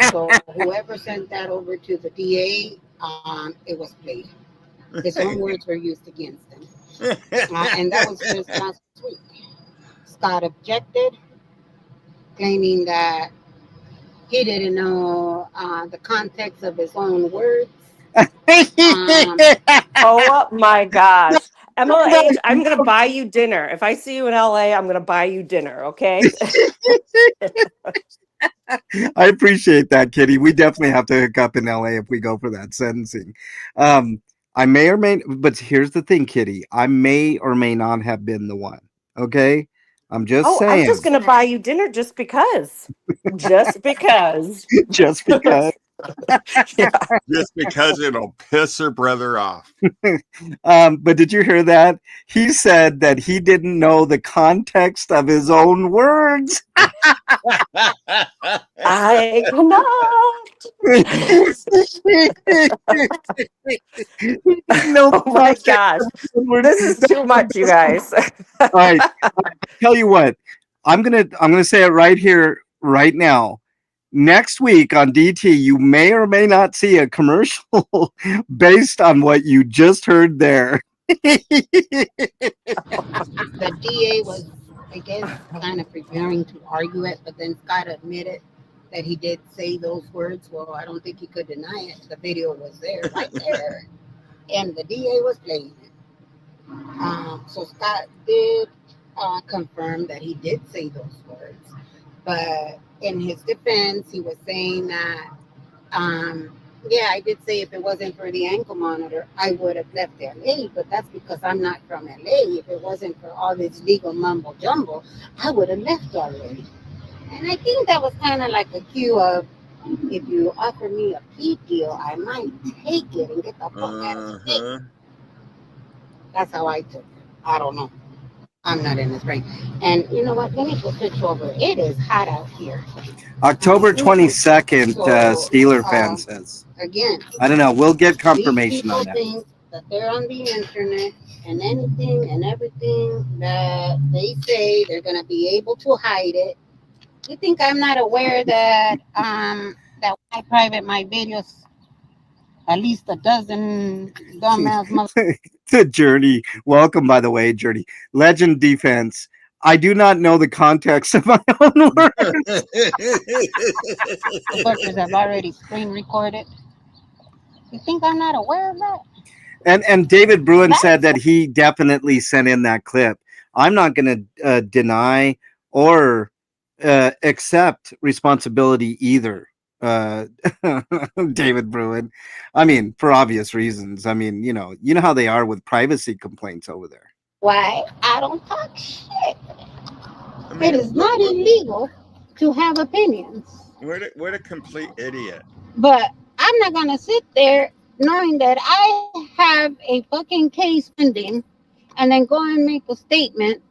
So whoever sent that over to the DA, it was played. His own words were used against him, and that was just last week. Scott objected, claiming that he didn't know the context of his own words. Oh my gosh. MLH, I'm going to buy you dinner. If I see you in LA, I'm going to buy you dinner, okay? I appreciate that, Kitty. We definitely have to hook up in LA if we go for that sentencing. I may or may, but here's the thing, Kitty. I may or may not have been the one. Okay, I'm just saying. I'm just going to buy you dinner just because. Just because. Just because. Yeah. Just because it'll piss her brother off. But did you hear that? He said that he didn't know the context of his own words. I cannot. No, Oh my gosh. This is too much, you guys. All right. Tell you what, I'm gonna say it right here, right now. Next week on DT, you may or may not see a commercial based on what you just heard there. The DA was, I guess, kind of preparing to argue it, but then Scott admitted that he did say those words. Well, I don't think he could deny it. The video was there, right there, and the DA was playing it. So Scott did confirm that he did say those words, but in his defense, he was saying that, yeah, I did say if it wasn't for the ankle monitor, I would have left LA, but that's because I'm not from LA. If it wasn't for all this legal mumbo jumbo, I would have left already. And I think that was kind of like a cue of, if you offer me a plea deal, I might take it and get the fuck out of the state. That's how I took it. I don't know. I'm not in this brain. And you know what? Let me go switch over. It is hot out here. October 22nd, Steeler fan says. Again, I don't know. We'll get these confirmation people on that. think that they're on the internet and anything and everything that they say, they're going to be able to hide it. You think I'm not aware that that when I private my videos, at least a dozen dumbass motherfuckers To Journey. Welcome, by the way, Journey. Legend Defense. I do not know the context of my own words. have already screen recorded. You think I'm not aware of that? And David Bruin said that he definitely sent in that clip. I'm not going to deny or accept responsibility either David Bruin. I mean, for obvious reasons. I mean, you know how they are with privacy complaints over there. Why? I don't talk shit. I It mean, is not illegal to have opinions. what a complete idiot. But I'm not gonna sit there knowing that I have a fucking case pending and then go and make a statement.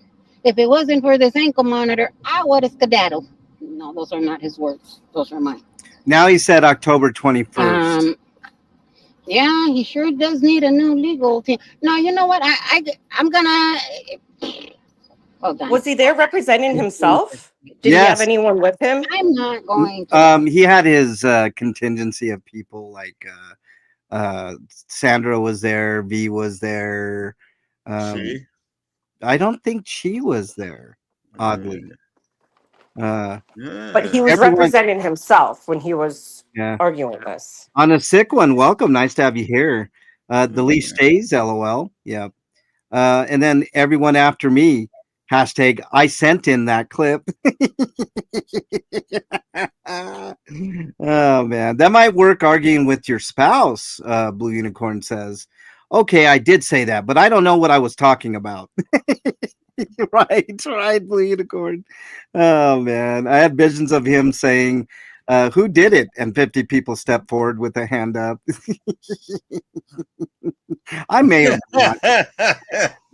If it wasn't for this ankle monitor, I would have skedaddled. No, those are not his words. Those are mine. Now he said October 21st. Yeah, he sure does need a new legal team. No, you know what? I'm gonna. Hold on. Was he there representing himself? Did he Yes. have anyone with him? I'm not going to. He had his contingency of people like Sandra was there, V was there. She? I don't think she was there, oddly. But he Yeah. was Everyone- representing himself when he was Yeah. arguing this. On a sick one, welcome. Nice to have you here. The leash stays, LOL. Yeah. And then everyone after me, hashtag I sent in that clip. Oh man, that might work arguing with your spouse, Blue Unicorn says. Okay, I did say that, but I don't know what I was talking about. Right, Blue Unicorn. Oh man, I had visions of him saying, who did it? And 50 people stepped forward with a hand up. I may or may not,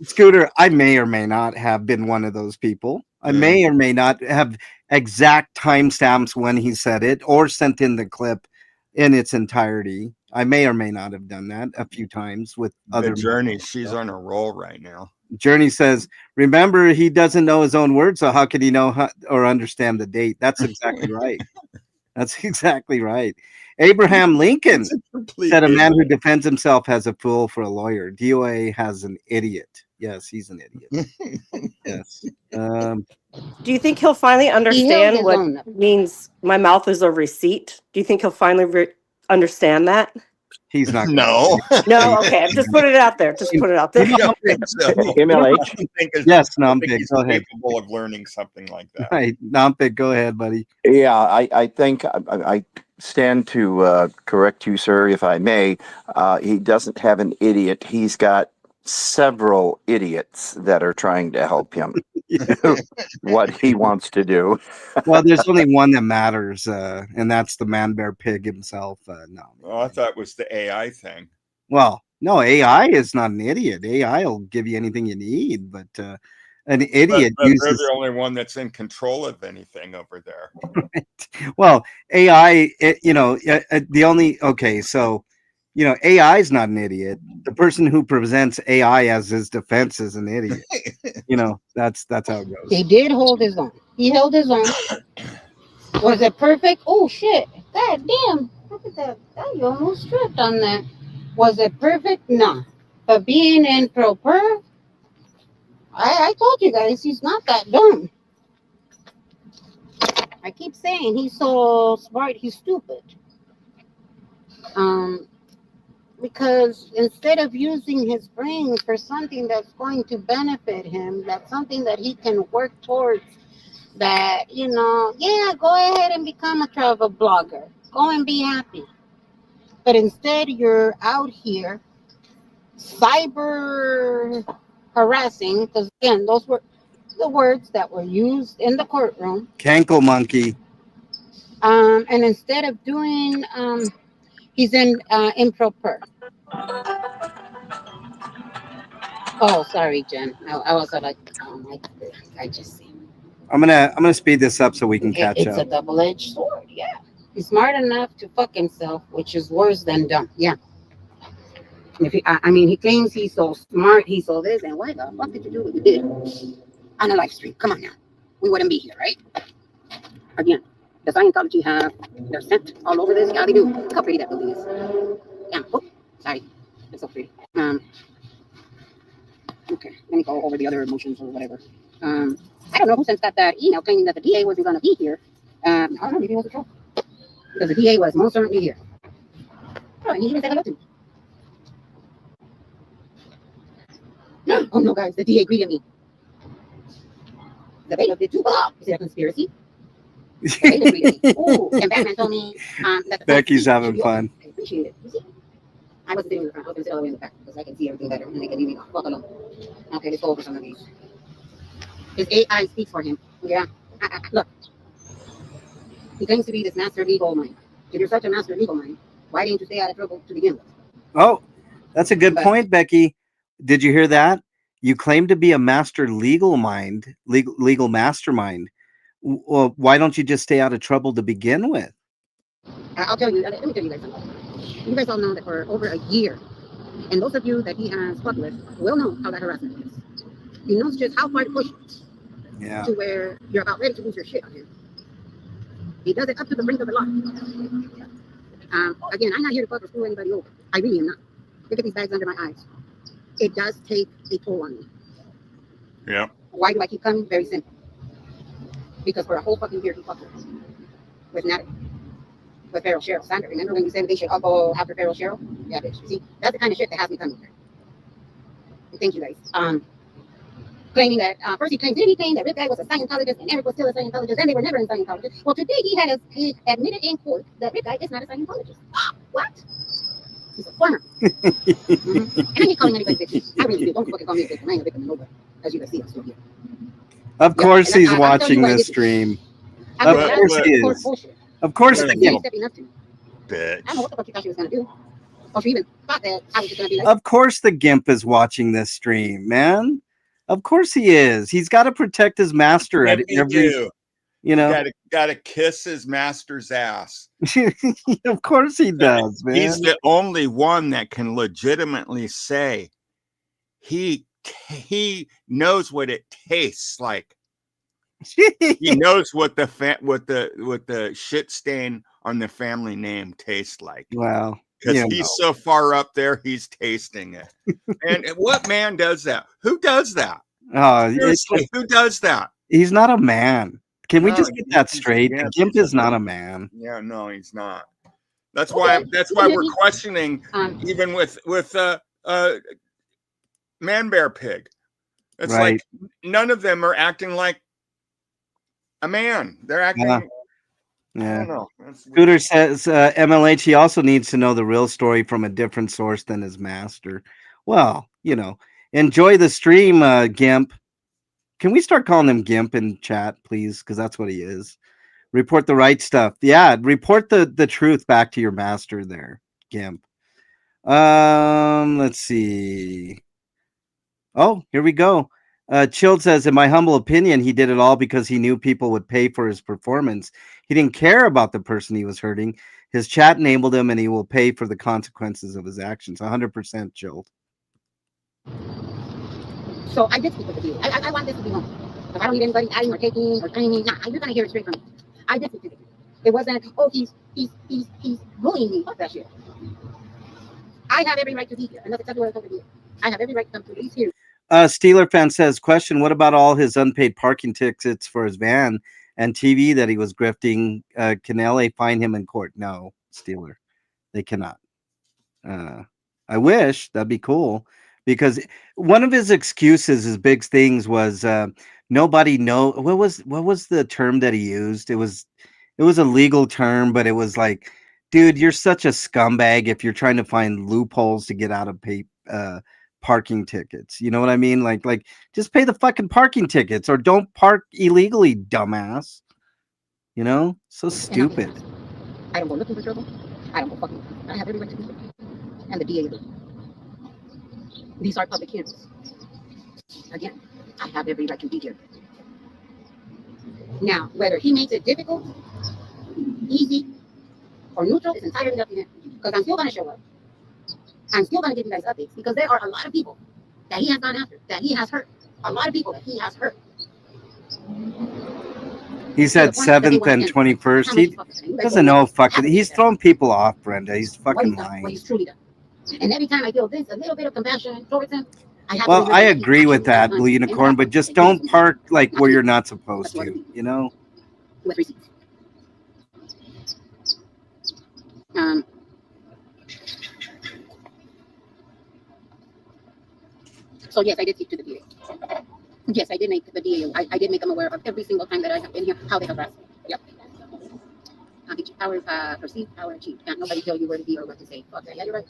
Scooter, I may or may not have been one of those people. I may or may not have exact timestamps when he said it or sent in the clip in its entirety. I may or may not have done that a few times with other Journey. She's on a roll right now. Journey says, remember, he doesn't know his own words, so how could he know or understand the date? That's exactly right. That's exactly right. Abraham Lincoln said a man who defends himself has a fool for a lawyer. DOA has an idiot. Yes, he's an idiot. Yes. Do you think he'll finally understand what means my mouth is a receipt? Do you think he'll finally understand that? He's not. No. No, okay. Just put it out there. Just put it out there. MLH. Yes, I think Nampig, he's go ahead. capable of learning something like that. Right, Nampig, go ahead, buddy. Yeah, I think I stand to correct you, sir, if I may. He doesn't have an idiot. He's got several idiots that are trying to help him what he wants to do. Well, there's only one that matters, and that's the man bear pig himself. No. Well, I thought it was the AI thing. Well, no, AI is not an idiot. AI will give you anything you need, but an idiot But they're uses. the only one that's in control of anything over there. Right. Well, AI, the only so. AI is not an idiot. The person who presents AI as his defense is an idiot. That's how it goes. He did hold his own. He held his own. Was it perfect? Oh shit! God damn! Look at that! You almost tripped on that. Was it perfect? No. But being in proper, I told you guys he's not that dumb. I keep saying he's so smart, he's stupid. Because instead of using his brain for something that's going to benefit him, that's something that he can work towards, that, go ahead and become a travel blogger. Go and be happy. But instead, you're out here cyber harassing, because again, those were the words that were used in the courtroom. Cankle monkey. And instead of doing, he's in improper. Oh, sorry, Jen. I was like, I just see. I'm gonna speed this up so we can catch It's up. a double-edged sword. Yeah, he's smart enough to fuck himself, which is worse than dumb. Yeah. If he claims he's so smart, he's so this, and why the fuck did you do what you did on a live stream? Come on now, we wouldn't be here, right? Again, the Scientology have their scent all over this. Yeah, they do. Look how pretty that building is. Yeah. Oh, sorry, it's so pretty. Okay, let me go over the other emotions or whatever. I don't know who sent that email claiming that the DA wasn't going to be here. I don't know, maybe it was a troll. Because the DA was most certainly here. Oh, and he even said hello to me. Oh no, guys, the DA greeted me. The bailiff did too. Is it a conspiracy? They just read me. Ooh, and Batman told me that the Becky's front seat having should be fun. open. I appreciate it. You see? I was sitting in the front. I was going to sit all the way in the back because I can see everything better and they can leave me the fuck alone. Okay, let's go over some of these. His AI speaks for him. Yeah. Look, he claims to be this master legal mind. If you're such a master legal mind, why didn't you stay out of trouble to begin with? Oh, that's a good But- point, Becky. Did you hear that? You claim to be a master legal mind, legal mastermind. Well, why don't you just stay out of trouble to begin with? I'll tell you, let me tell you guys something. You guys all know that for over a year, and those of you that he has fucked with will know how that harassment is. He knows just how far to push it Yeah. to where you're about ready to lose your shit on him. He does it up to the brink of the law. Again, I'm not here to fuck or screw anybody over. I really am not. Look at these bags under my eyes. It does take a toll on me. Yeah. Why do I keep coming? Very simple. Because for a whole fucking year, he fucked with Natalie, with Farrell Cheryl. Sandra, remember when you said they should all go after Farrell Cheryl? Yeah, bitch. See, that's the kind of shit that has me coming here. Thank you, guys. Claiming that, first he claimed, didn't he claim that Rip Guy was a Scientologist and Eric was still a Scientologist and they were never in Scientologist? Well, today he admitted in court that Rip Guy is not a Scientologist. What? He's a former. Mm-hmm. And I ain't calling anybody victim. I really do. Don't fucking call me a victim. I ain't a victim of nobody. As you can see, I'm still here. Of course and he's I'll tell you watching what I this did. stream. I Of was course glad he court is. bullshit. Of course Yeah. the She's gimp. stepping up to me. I don't know Bitch. what the fuck you thought she was gonna do. Or she even thought that I was just gonna be like, Of course the gimp is watching this stream, man. Of course he is. He's got to protect his master at Maybe every, do. you know. Gotta kiss his master's ass. Of course he does, man. He's the only one that can legitimately say he knows what it tastes like. He knows what the shit stain on the family name tastes like. Wow. Because you he's so far up there, he's tasting it. And what man does that? Who does that? Oh, Seriously, who does that? he's not a man. Can we No, just get that he's a straight? The gimp. gimp He's is not a man. Yeah, no, he's not. That's why we're questioning even with man bear pig. It's Right. like none of them are acting like a man. They're acting I Yeah. don't know. That's weird. Scooter says MLH, he also needs to know the real story from a different source than his master. Well, enjoy the stream, Gimp. Can we start calling him Gimp in chat, please? Because that's what he is. Report the right stuff. Yeah, report the truth back to your master there, Gimp. Let's see. Oh, here we go. Chilled says, in my humble opinion, he did it all because he knew people would pay for his performance. He didn't care about the person he was hurting. His chat enabled him, and he will pay for the consequences of his actions. 100% Chilled. so I did speak with the deal. I want this to be known. If I don't need anybody adding or taking or claiming, nah, you're gonna hear it straight from me. I did speak to the deal. It wasn't, oh, he's bullying me. Fuck that shit. I have every right to be here, and that's exactly what I told the deal. I have every right to come to these here. Steeler fan says, question, what about all his unpaid parking tickets for his van and TV that he was grifting? Can LA find him in court? No, Steeler. They cannot. I wish. That'd be cool. Because one of his excuses, his big things was nobody know what was the term that he used? It was a legal term, but it was like, dude, you're such a scumbag if you're trying to find loopholes to get out of parking tickets. You know what I mean? Like just pay the fucking parking tickets or don't park illegally, dumbass. So stupid. I don't go looking for trouble. I don't go fucking. I have every right to be here. And the DA will. These are public hearings. Again, I have every right to be here. Now, whether he makes it difficult, easy, or neutral is entirely up to him. Because I'm still going to show up. I'm still going to give you guys updates because there are a lot of people that he has gone after, that he has hurt. A lot of people that he has hurt. He said 7th and 21st. He doesn't know fucking. He's throwing people off, Brenda. He's fucking lying. What he's truly done. And every time I feel this, a little bit of compassion towards him, Well, I agree with that, Blue Unicorn, but just don't park like where you're not supposed to, With receipts. So yes, I did speak to the DA. Yes, I did make the DA. I did make them aware of every single time that I have been here, how they harassed me. Yep. perceived power achieved. Can't nobody tell you where to be or what to say. Okay, yeah, you're right.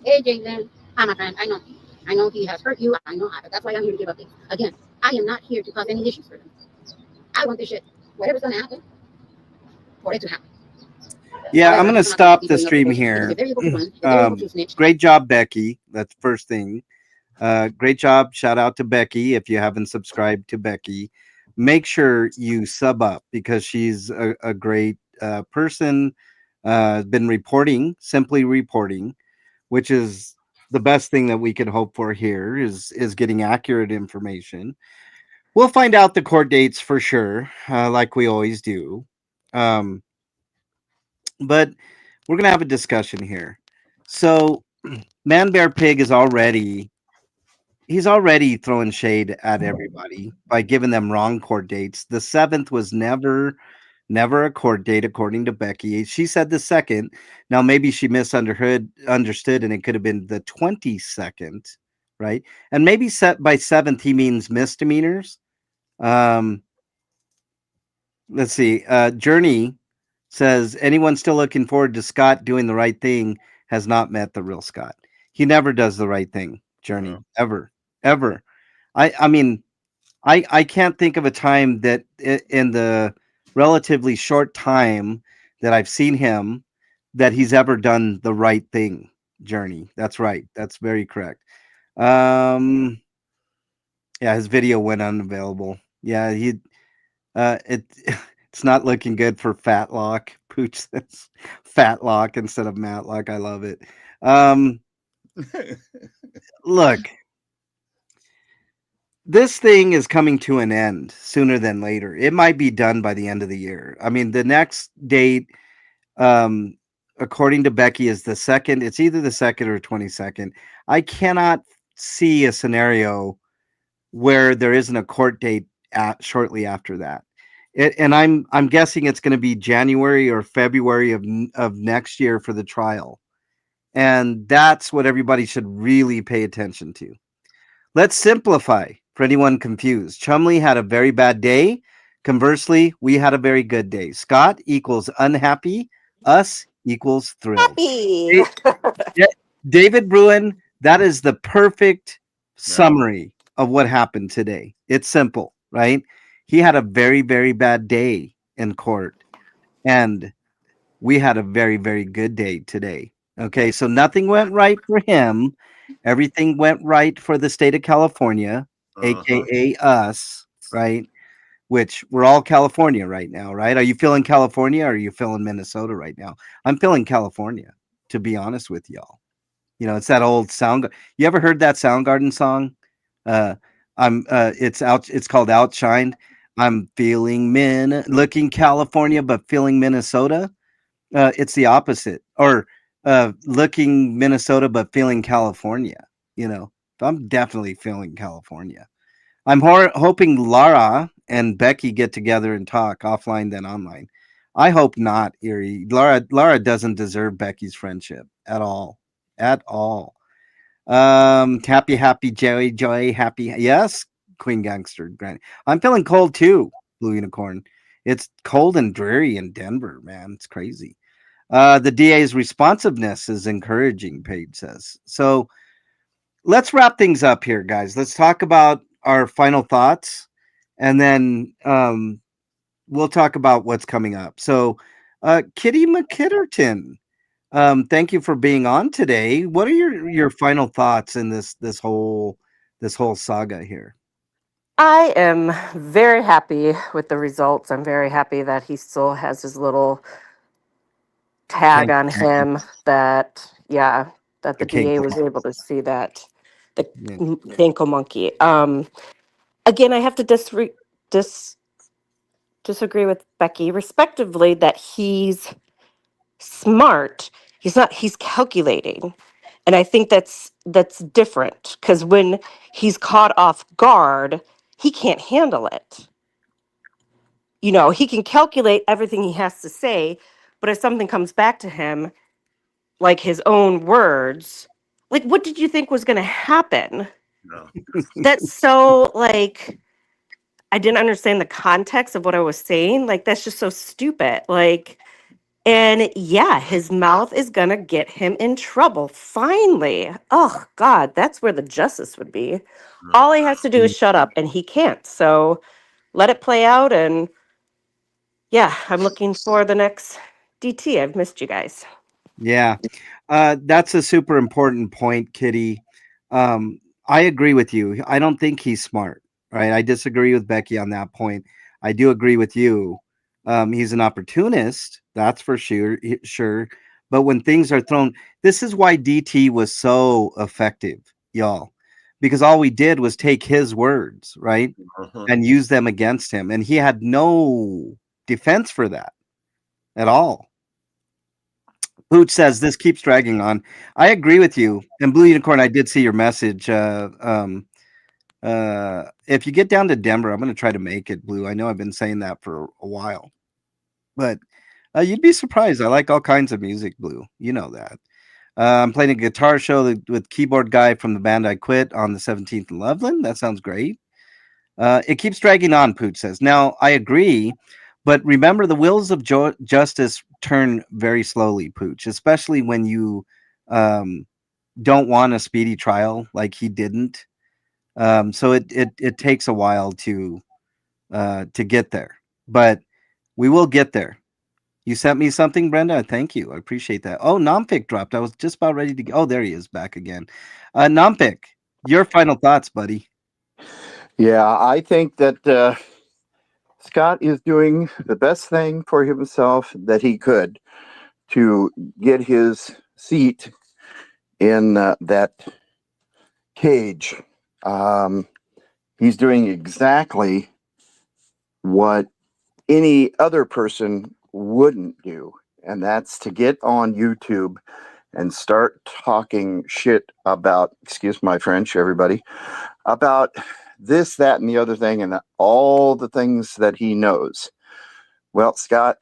Hey, Jason. Hi, my friend. I know. I know he has hurt you. I know. But that's why I'm here to give updates. Again, I am not here to cause any issues for them. I want this shit. Whatever's gonna happen, for it to happen. Yeah, I'm However, going to I'm not gonna stop keep the bringing up stream bullshit because here. if they're able to run, if they're able to snitch. Great job, Becky. That's the first thing. Great job. Shout out to Becky. If you haven't subscribed to Becky, make sure you sub up because she's a great person. Been reporting, simply reporting, which is the best thing that we could hope for here is getting accurate information. We'll find out the court dates for sure, like we always do. Um, but we're gonna have a discussion here. So, Man Bear Pig is already he's already throwing shade at everybody by giving them wrong court dates. The 7th was never a court date according to Becky. She said the 2nd. Now maybe she understood and it could have been the 22nd, right? And maybe set by 7th he means misdemeanors. Um let's see. Journey says anyone still looking forward to Scott doing the right thing has not met the real Scott. He never does the right thing, Journey, ever, ever. I mean, I can't think of a time that in the relatively short time that I've seen him that he's ever done the right thing, Journey. That's right. That's very correct. Um, yeah, his video went unavailable. Yeah, it it's not looking good for Fatlock. Pooch says Fatlock instead of Matlock. I love it. Look, this thing is coming to an end sooner than later. It might be done by the end of the year. I mean, the next date, um, according to Becky, is the second. It's either the 2nd or 22nd. I cannot see a scenario where there isn't a court date shortly after that. And I'm guessing it's going to be January or February of next year for the trial. And that's what everybody should really pay attention to. Let's simplify for anyone confused. Chumley had a very bad day. Conversely, we had a very good day. Scott equals unhappy. Us equals thrilled. Happy. David Bruin, that is the perfect summary of what happened today. It's simple, right? He had a very, very bad day in court, and we had a very, very good day today. Okay, so nothing went right for him. Everything went right for the state of California, aka us, right? Which we're all California right now, right? Are you feeling California or are you feeling Minnesota right now? I'm feeling California, to be honest with y'all. You know, it's that old sound. You ever heard that Soundgarden song? Uh, it's called Outshined. I'm feeling looking California, but feeling Minnesota. It's the opposite. Or looking Minnesota, but feeling California. You know, I'm definitely feeling California. I'm hoping Lara and Becky get together and talk offline than online. I hope not, Erie. Lara doesn't deserve Becky's friendship at all. At all. Happy joy, happy. Yes, Queen Gangster Granny. I'm feeling cold too, Blue Unicorn. It's cold and dreary in Denver, man. It's crazy. The DA's responsiveness is encouraging, Paige says. So let's wrap things up here, guys. Let's talk about our final thoughts, and then we'll talk about what's coming up. So, Kitty McKitterton, thank you for being on today. What are your final thoughts in this whole saga here? I am very happy with the results. I'm very happy that he still has his little tag on him that, yeah, that the DA was able to see that. The Danko monkey. Again, I have to disagree with Becky, respectively, that he's smart. He's calculating. And I think that's different because when he's caught off guard, he can't handle it. You know, he can calculate everything he has to say, but if something comes back to him, like his own words, like what did you think was going to happen? No. That's so like I didn't understand the context of what I was saying. Like that's just so stupid. Like And yeah, his mouth is going to get him in trouble. Finally. Oh, God, that's where the justice would be. All he has to do is shut up, and he can't. So let it play out. And yeah, I'm looking for the next DT. I've missed you guys. Yeah. That's a super important point, Kitty. I agree with you. I don't think he's smart, right? I disagree with Becky on that point. I do agree with you. He's an opportunist, that's for sure, sure. But when things are thrown, this is why DT was so effective, y'all, because all we did was take his words, right, and use them against him, and he had no defense for that at all. Pooch says this keeps dragging on. I agree with you. And Blue Unicorn, I did see your message. If you get down to Denver, I'm going to try to make it, Blue. I know I've been saying that for a while, but you'd be surprised. I like all kinds of music, Blue. You know that. I'm playing a guitar show with keyboard guy from the band I quit on the 17th in Loveland. That sounds great. It keeps dragging on, Pooch says. Now, I agree, but remember the wheels of justice turn very slowly, Pooch, especially when you don't want a speedy trial like he didn't. So it takes a while to get there, but we will get there. You sent me something, Brenda. Thank you. I appreciate that. Oh, Nompic dropped. I was just about ready to go. Oh, there he is back again. Nompic, your final thoughts, buddy. Yeah, I think that Scott is doing the best thing for himself that he could to get his seat in that cage. He's doing exactly what any other person wouldn't do, and that's to get on YouTube and start talking shit about, excuse my French, everybody, about this, that, and the other thing, and all the things that he knows. Well, Scott,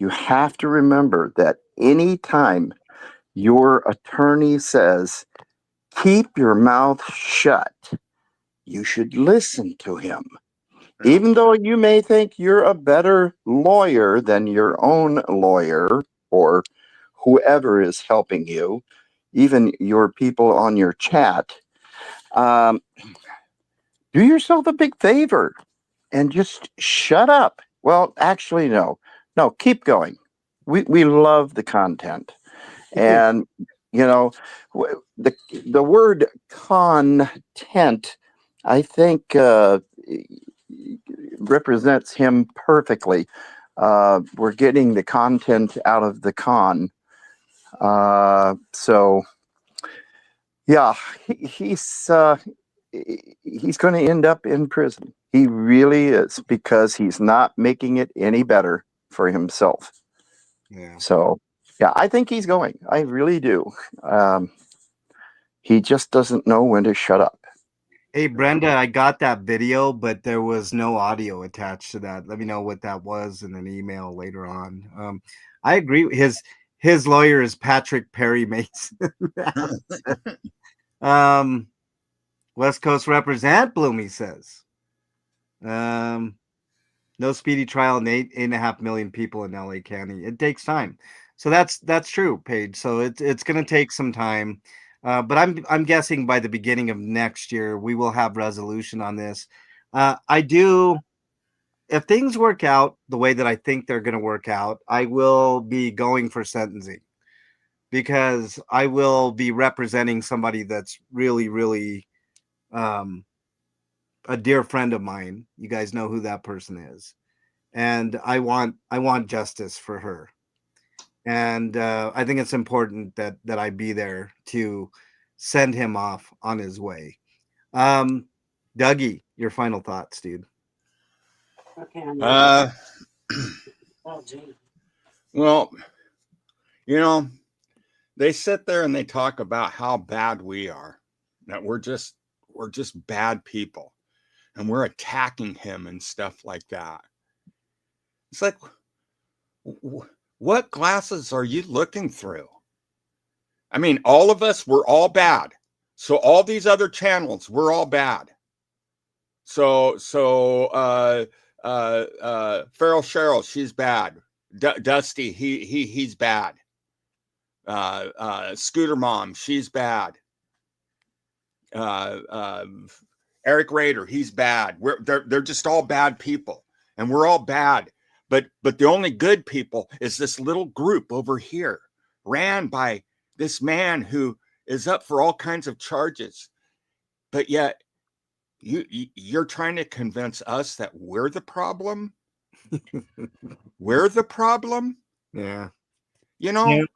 you have to remember that any time your attorney says, keep your mouth shut, you should listen to him. Even though you may think you're a better lawyer than your own lawyer or whoever is helping you, even your people on your chat, do yourself a big favor and just shut up. Well, actually, no, keep going. We love the content, and you know, the word content, I think, represents him perfectly. We're getting the content out of the con. So yeah, he's going to end up in prison. He really is, because he's not making it any better for himself. Yeah. So yeah, I think he's going. I really do. He just doesn't know when to shut up. Hey, Brenda, I got that video, but there was no audio attached to that. Let me know what that was in an email later on. I agree. His lawyer is Patrick Perry Mason. West Coast represent, Bloomy says. No speedy trial and 8.5 million people in LA County. It takes time. So that's true, Paige. So it's going to take some time. But I'm guessing by the beginning of next year we will have resolution on this. If things work out the way that I think they're going to work out, I will be going for sentencing, because I will be representing somebody that's really, really a dear friend of mine. You guys know who that person is, and I want justice for her. And I think it's important that I be there to send him off on his way. Dougie, your final thoughts, dude. Well, you know, they sit there and they talk about how bad we are, that we're just bad people, and we're attacking him and stuff like that. It's like, what glasses are you looking through? I mean, all of us, we're all bad. So all these other channels, we're all bad. So Feral Cheryl, she's bad. Dusty, he's bad. Scooter Mom, she's bad. Eric Rader, he's bad. They're just all bad people, and we're all bad. But the only good people is this little group over here, ran by this man who is up for all kinds of charges. But yet you're trying to convince us that we're the problem. We're the problem. Yeah. You know,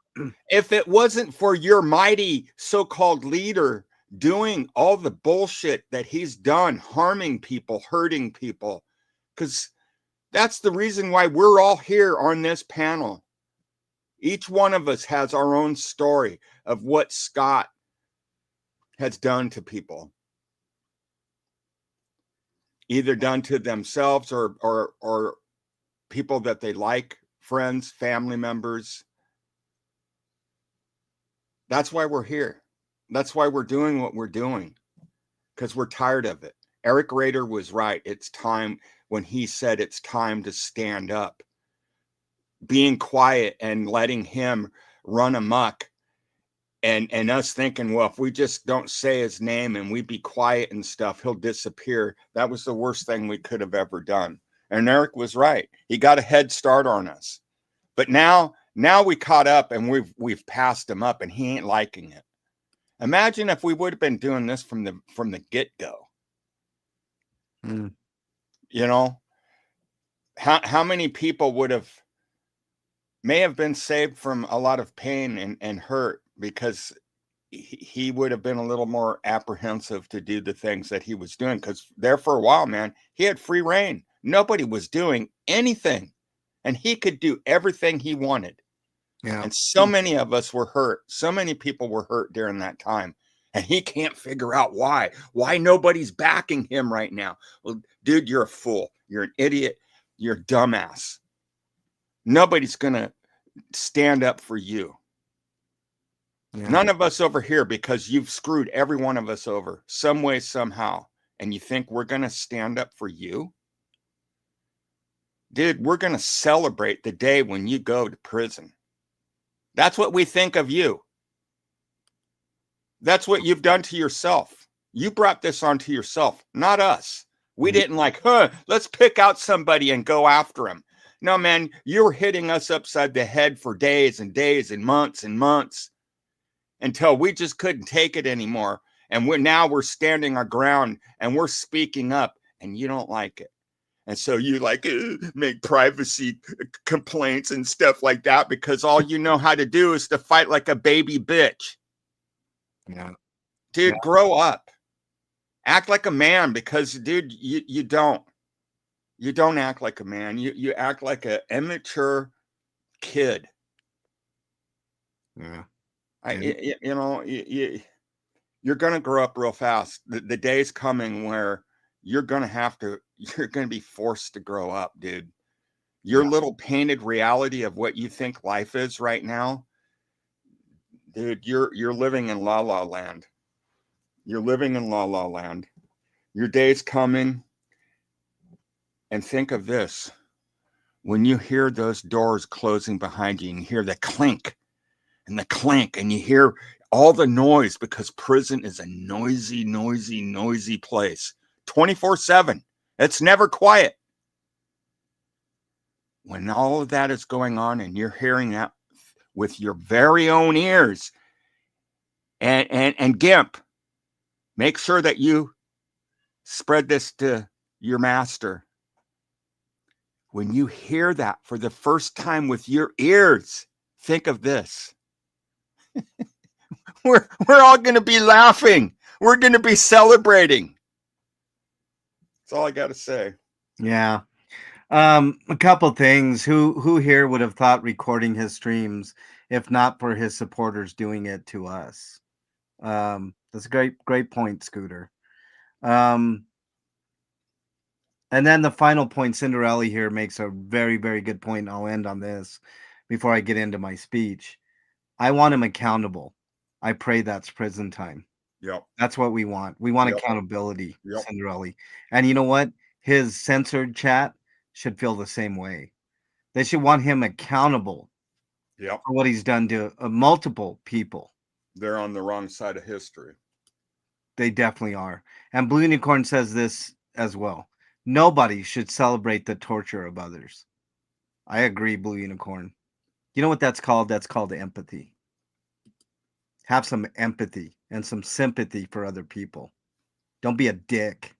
if it wasn't for your mighty so-called leader doing all the bullshit that he's done, harming people, hurting people, because that's the reason why we're all here on this panel. Each one of us has our own story of what Scott has done to people, either done to themselves or people that they like, friends, family members. That's why we're here. That's why we're doing what we're doing, because we're tired of it. Eric Rader was right. It's time, when he said it's time to stand up. Being quiet and letting him run amok, and us thinking, well, if we just don't say his name and we be quiet and stuff, he'll disappear. That was the worst thing we could have ever done. And Eric was right. He got a head start on us. But now we caught up, and we've passed him up, and he ain't liking it. Imagine if we would have been doing this from the get-go. You know, how many people may have been saved from a lot of pain and hurt, because he would have been a little more apprehensive to do the things that he was doing. Because there for a while, man, he had free reign. Nobody was doing anything, and he could do everything he wanted. Yeah. And so many of us were hurt. So many people were hurt during that time. And he can't figure out why nobody's backing him right now. Well, dude, you're a fool. You're an idiot. You're a dumbass. Nobody's going to stand up for you. Yeah. None of us over here, because you've screwed every one of us over some way, somehow. And you think we're going to stand up for you? Dude, we're going to celebrate the day when you go to prison. That's what we think of you. That's what you've done to yourself. You brought this onto yourself, not us. We didn't let's pick out somebody and go after him. No, man, you were hitting us upside the head for days and days and months until we just couldn't take it anymore. And we're standing our ground, and we're speaking up, and you don't like it. And so you make privacy complaints and stuff like that, because all you know how to do is to fight like a baby bitch. Yeah. Dude, grow up. Act like a man, because, dude, you don't. You don't act like a man. You act like an immature kid. Yeah. You're going to grow up real fast. The day's coming where you're going to be forced to grow up, dude. Your little painted reality of what you think life is right now, dude, you're living in la la land. You're living in la la land. Your day's coming. And think of this. When you hear those doors closing behind you, and you hear the clink and the clink, and you hear all the noise, because prison is a noisy, noisy, noisy place. 24/7. It's never quiet. When all of that is going on, and you're hearing that with your very own ears, and Gimp, make sure that you spread this to your master. When you hear that for the first time with your ears, think of this. We're all going to be laughing. We're going to be celebrating. That's all I got to say. Yeah. A couple things. Who here would have thought recording his streams, if not for his supporters doing it to us? That's a great point, Scooter. And then the final point, Cinderella here makes a very, very good point. And I'll end on this before I get into my speech. I want him accountable. I pray that's prison time. Yep. That's what we want. We want accountability, Cinderella. And you know what? His censored chat should feel the same way. They should want him accountable Yep. for what he's done to multiple people. They're on the wrong side of history. They definitely are. And Blue Unicorn says this as well. Nobody should celebrate the torture of others. I agree, Blue Unicorn. You know what that's called? That's called empathy. Have some empathy and some sympathy for other people. Don't be a dick.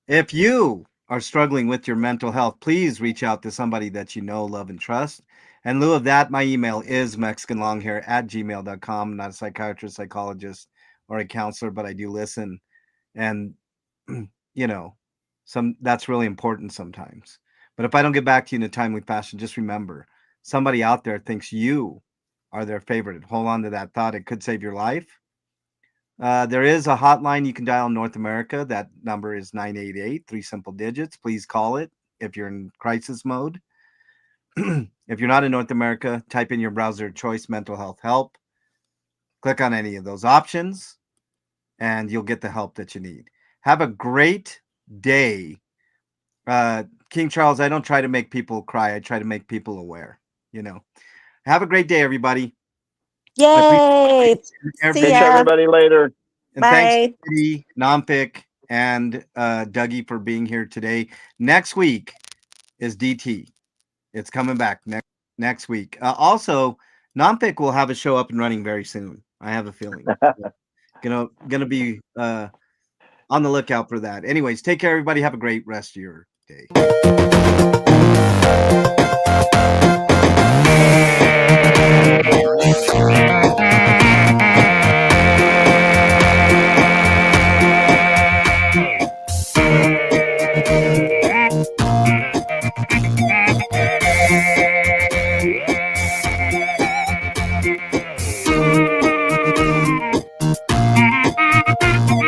If you are struggling with your mental health, please reach out to somebody that you know, love, and trust. In lieu of that, my email is mexicanlonghair@gmail.com. I'm not a psychiatrist, psychologist, or a counselor, but I do listen. And, you know, that's really important sometimes. But if I don't get back to you in a timely fashion, just remember, somebody out there thinks you are their favorite. Hold on to that thought. It could save your life. There is a hotline you can dial in North America. That number is 988, 3 simple digits. Please call it if you're in crisis mode. If you're not in North America, type in your browser choice mental health help. Click on any of those options, and you'll get the help that you need. Have a great day. King Charles, I don't try to make people cry. I try to make people aware, you know. Have a great day, everybody. Yay! Every- See Catch ya. everybody later. And Bye. thanks to Kitty, Nompic, and Dougie for being here today. Next week is DT. It's coming back next week. Also, Nompic will have a show up and running very soon. I have a feeling. Gonna be on the lookout for that. Anyways, take care, everybody. Have a great rest of your day.